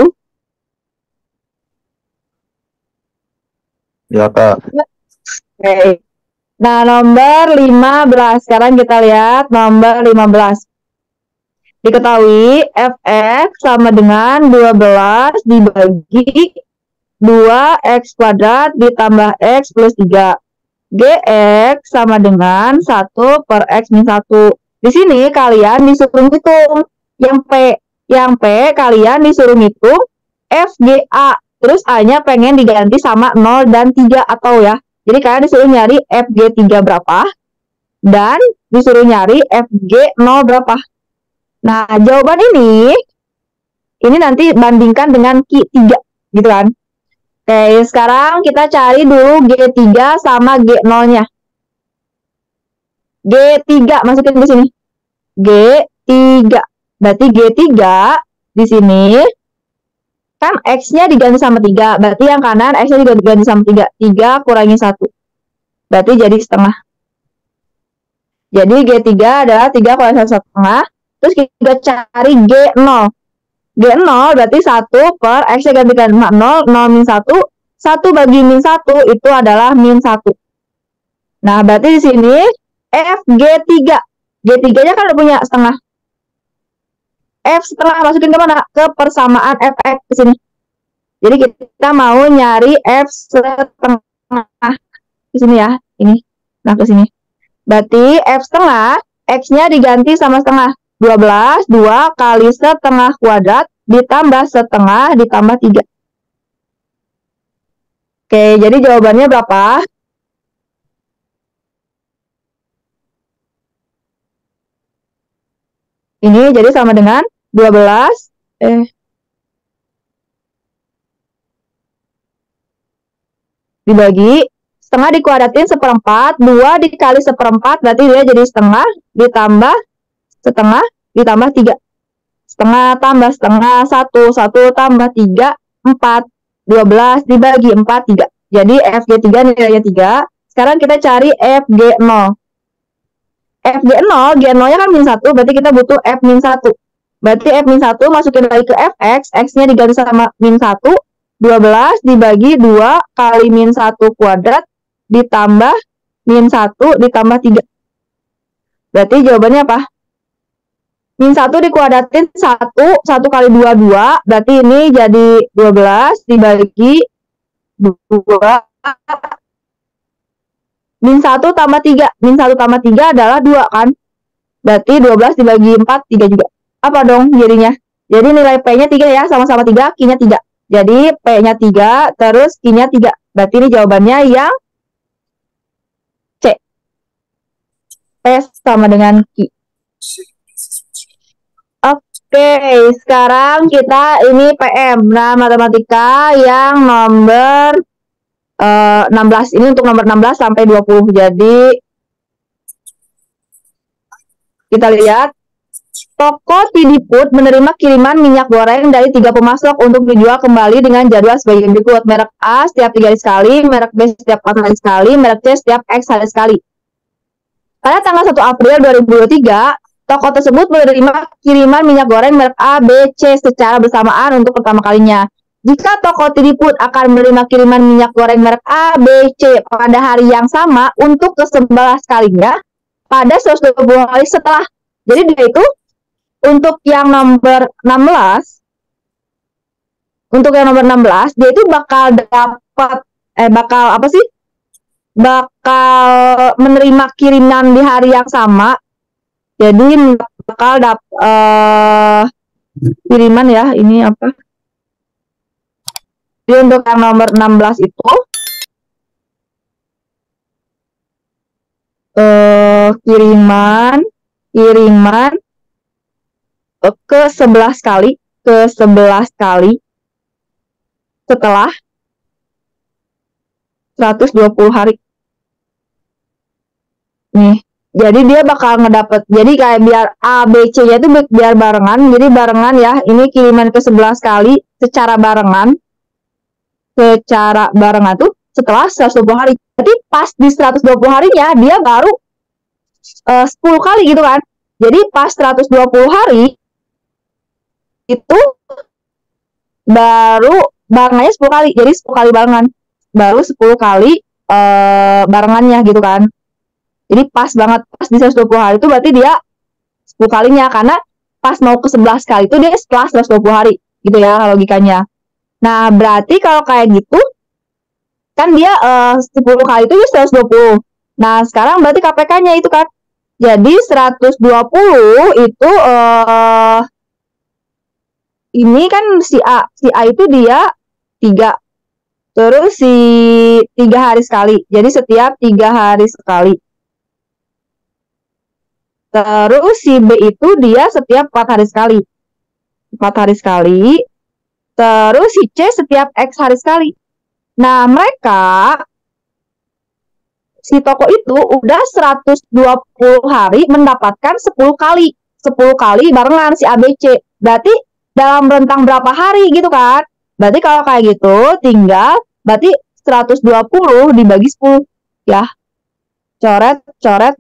Ya, Kak. Oke. Nah, nomor 15. Sekarang kita lihat nomor 15. Diketahui fx sama dengan 12 dibagi 2x kuadrat ditambah x plus 3. Gx sama dengan 1 per x min 1. Di sini kalian disuruh hitung yang P kalian disuruh hitung FGA. terus A-nya pengen diganti sama 0 dan 3 atau ya. Jadi kalian disuruh nyari FG3 berapa dan disuruh nyari FG0 berapa. Nah, jawaban ini nanti bandingkan dengan Q3 gitu kan. Oke, sekarang kita cari dulu G3 sama G0-nya. G3 masukin ke sini. G3. Berarti G3 di sini kan X-nya diganti sama 3. Berarti yang kanan X-nya diganti sama 3. 3 kurangi 1. Berarti jadi setengah. Jadi G3 adalah 3 kurangi 1 setengah. Terus kita cari G0. G0 berarti 1 per X-nya gantikan 0. 0 min 1. 1 bagi min 1 itu adalah min 1. Nah, berarti di sini FG3. G3-nya kan udah punya setengah. F setengah masukin ke mana? Ke persamaan Fx ke sini. Jadi kita mau nyari F setengah di sini ya, ini. Nah, ke sini. Berarti F setengah, X-nya diganti sama setengah. 12, 2 kali setengah kuadrat ditambah setengah ditambah 3. Oke, jadi jawabannya berapa? Ini jadi sama dengan 12 dibagi setengah dikuadratin seperempat, 2 dikali seperempat berarti dia jadi setengah ditambah setengah ditambah 3. Setengah tambah setengah 1, 1 tambah 3, 4. 12 dibagi 4, 3. Jadi FG3 nilainya 3. Sekarang kita cari FG0. FG0, G0-nya kan min 1, berarti kita butuh F min 1. Berarti F min 1 masukin lagi ke Fx, X-nya diganti sama min 1. 12 dibagi 2 kali min 1 kuadrat ditambah min 1 ditambah 3. Berarti jawabannya apa? Min 1 dikuadratin 1, 1 kali 2, 2. Berarti ini jadi 12 dibagi 2. Min 1 tambah 3. Min 1 tambah 3 adalah 2 kan? Berarti 12 dibagi 4, 3 juga. Apa dong jadinya? Jadi nilai P-nya 3 ya, sama-sama 3, Q-nya 3. Jadi P-nya 3, terus Q-nya 3. Berarti ini jawabannya yang C. P sama dengan Q. Oke, sekarang kita ini PM. Nah, matematika yang nomor 16. Ini untuk nomor 16 sampai 20. Jadi, kita lihat. Toko Tidiput menerima kiriman minyak goreng dari 3 pemasok untuk dijual kembali dengan jadwal sebagai berikut. Merek A setiap 3 hari sekali, merek B setiap 4 hari sekali, merek C setiap X hari sekali. Pada tanggal 1 April 2023, toko tersebut menerima kiriman minyak goreng merek A, B, C secara bersamaan untuk pertama kalinya. Jika toko Tidiput akan menerima kiriman minyak goreng merek A, B, C pada hari yang sama untuk ke-11 kalinya pada 120 hari setelah. Jadi dia itu untuk yang nomor 16, dia itu bakal dapat bakal menerima kiriman di hari yang sama. Jadi bakal dapat kiriman ya, ini apa? Jadi untuk yang nomor 16 itu kiriman ke-11 kali setelah 120 hari. Nih, jadi dia bakal ngedapet, jadi kayak biar A, B, C-nya itu biar barengan, jadi barengan ya, ini kiriman ke-11 kali secara barengan tuh setelah 120 hari. Jadi pas di 120 harinya dia baru 10 kali gitu kan. Jadi pas 120 hari itu baru barengannya 10 kali. Jadi 10 kali barengan. Baru 10 kali barengannya gitu kan. Jadi pas banget, pas di 120 hari itu berarti dia 10 kalinya. Karena pas mau ke 11 kali itu dia setelah 120 hari. Gitu ya logikanya. Nah berarti kalau kayak gitu, kan dia 10 kali itu dia 120. Nah sekarang berarti KPK-nya itu kan. Jadi 120 itu ini kan si A itu dia 3. Terus si 3 hari sekali. Jadi setiap 3 hari sekali. Terus si B itu dia setiap 4 hari sekali. 4 hari sekali. Terus si C setiap X hari sekali. Nah, mereka si toko itu udah 120 hari mendapatkan 10 kali. 10 kali barengan si ABC. Berarti dalam rentang berapa hari gitu kan? Berarti kalau kayak gitu tinggal berarti 120 dibagi 10 ya. Coret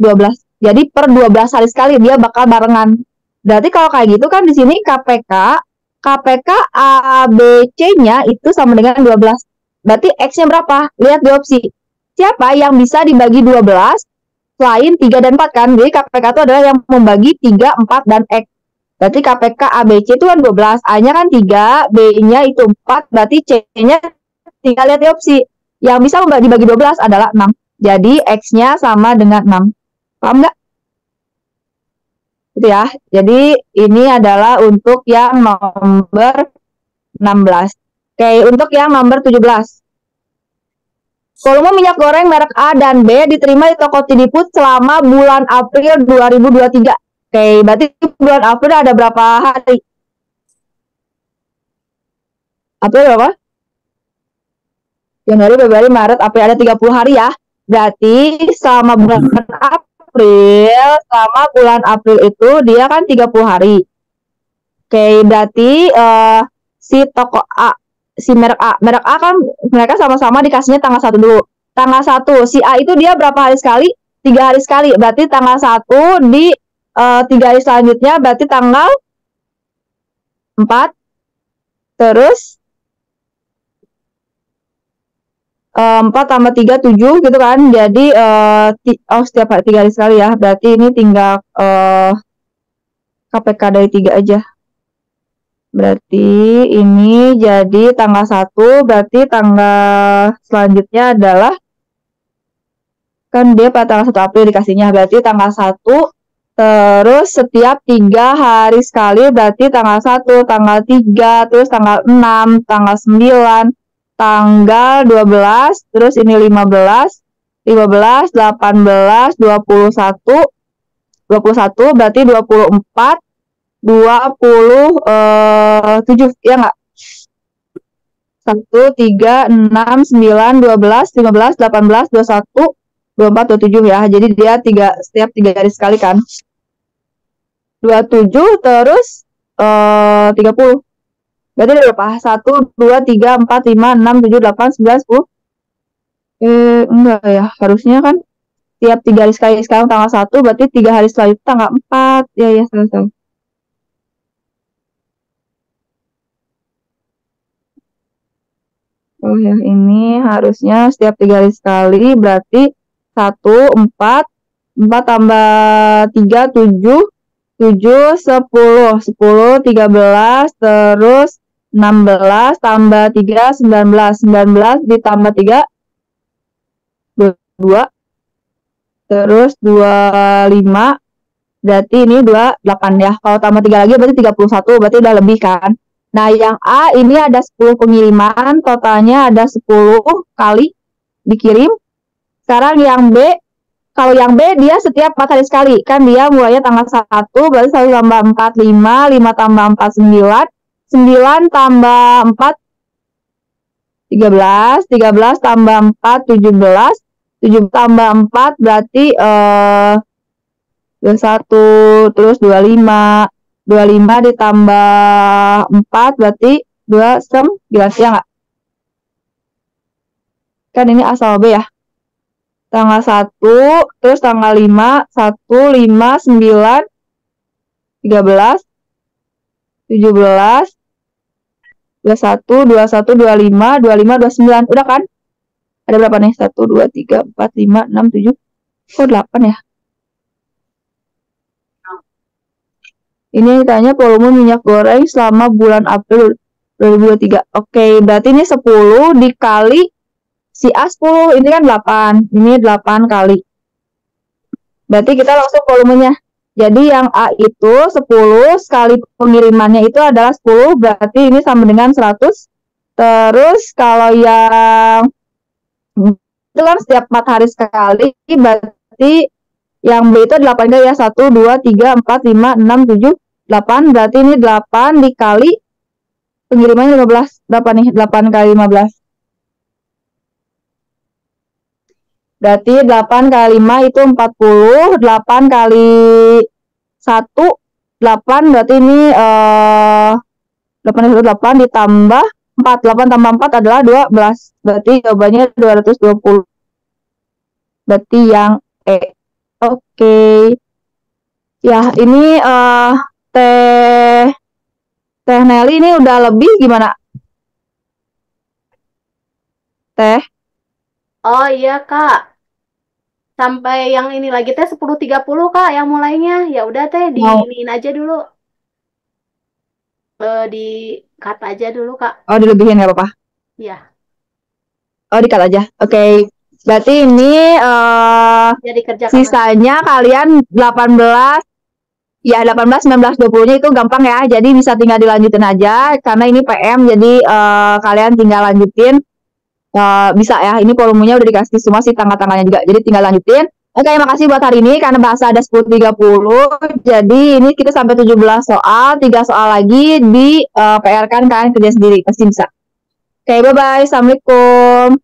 12. Jadi per 12 hari sekali dia bakal barengan. Berarti kalau kayak gitu kan di sini KPK ABC-nya itu sama dengan 12. Berarti X-nya berapa? Lihat di opsi. Siapa yang bisa dibagi 12 selain 3 dan 4 kan? Jadi KPK itu adalah yang membagi 3, 4, dan X. Berarti KPK ABC itu kan 12. A-nya kan 3, B-nya itu 4, berarti C-nya tinggal lihat di opsi. Yang bisa dibagi 12 adalah 6. Jadi X-nya sama dengan 6. Paham nggak? Gitu ya. Jadi ini adalah untuk yang nomor 16. Oke, untuk yang nomor 17. Volume minyak goreng merek A dan B diterima di toko Tidiput selama bulan April 2023. Oke, berarti bulan April ada berapa hari? April berapa? Januari, Februari, Maret, April ada 30 hari ya. Berarti selama bulan April itu dia kan 30 hari. Oke, berarti si toko A, si merek A kan mereka sama-sama dikasihnya tanggal 1 dulu. Tanggal 1, si A itu dia berapa hari sekali? 3 hari sekali. Berarti tanggal 1 di 3 hari selanjutnya berarti tanggal 4. Terus 4 tambah 3, 7 gitu kan. Jadi setiap 3 hari sekali ya. Berarti ini tinggal KPK dari 3 aja. Berarti ini jadi tanggal 1, berarti tanggal selanjutnya adalah kan dia pada tanggal 1 April dikasihnya, berarti tanggal 1, terus setiap 3 hari sekali berarti tanggal 1, tanggal 3, terus tanggal 6, tanggal 9, tanggal 12, terus ini 15, 18, 21, berarti 24, 27 ya nggak? 1, 3, 6, 9, 12, 15, 18, 21, 24, 27 ya. Jadi dia setiap 3 hari sekali kan. 27 terus 30. Berarti ada berapa? 1, 2, 3, 4, 5, 6, 7, 8, 9, 10. Enggak ya. Harusnya kan tiap 3 hari sekali. Sekarang tanggal 1, berarti 3 hari selanjutnya tanggal 4. Ya, salah. Oh ya, ini harusnya setiap 3 hari sekali, berarti 1, 4, 4 tambah 3, 7, 7, 10, 10, 13, terus 16, tambah 3, 19, 19 ditambah 3, 22, terus 25, berarti ini 28 ya. Kalau tambah 3 lagi berarti 31, berarti udah lebih kan. Nah, yang A ini ada 10 pengiriman, totalnya ada 10 kali dikirim. Sekarang yang B, kalau yang B dia setiap 4 hari sekali. Kan dia mulainya tanggal 1, berarti 1 tambah 4, 5, 5 tambah 4, 9, 9 tambah 4, 13, 13 tambah 4, 17, 7 tambah 4, berarti 21, terus 25, 25 ditambah 4 berarti 29 ya nggak? Kan ini asal B ya. Tanggal 1, terus tanggal 5, 1, 5, 9, 13, 17, 21, 21, 25, 25, 29. Udah kan? Ada berapa nih? 1, 2, 3, 4, 5, 6, 7. Kok 8 ya? Ini ditanya volume minyak goreng selama bulan April 2023. Oke, berarti ini 10 dikali si A 10. Ini kan 8. Ini 8 kali. Berarti kita langsung volumenya. Jadi yang A itu 10 sekali pengirimannya itu adalah 10. Berarti ini sama dengan 100 Terus kalau yang itu kan setiap 4 hari sekali, berarti yang B itu 8 kali ya. 1, 2, 3, 4, 5, 6, 7, 8. Berarti ini 8 dikali pengirimannya 15. Berapa nih? 8 kali 15. Berarti 8 kali 5 itu 40. 8 kali 1, 8. Berarti ini 8 kali 1, 8 ditambah 4. 8 tambah 4 adalah 12. Berarti jawabannya 220. Berarti yang E. Oke. Ya, ini Teh Nelly ini udah lebih gimana? Teh? Oh iya Kak, sampai yang ini lagi teh 10.30 Kak yang mulainya. Ya udah teh diiniin aja dulu. Di cut aja dulu Kak. Oh, dilebihin nggak apa-apa? Iya. Oh, di cut aja. Oke. Berarti ini Jadi kerja sisanya kalian 18. Ya 18, 19, 20-nya itu gampang ya. Jadi bisa tinggal dilanjutin aja karena ini PM. Jadi kalian tinggal lanjutin. Bisa ya. Ini volumenya udah dikasih semua sih tanggal-tanggalnya juga. Jadi tinggal lanjutin. Oke, makasih buat hari ini karena bahasa ada 10.30. Jadi ini kita sampai 17 soal, 3 soal lagi di PR kan kalian kerja sendiri, pasti bisa. Oke, bye-bye. Assalamualaikum.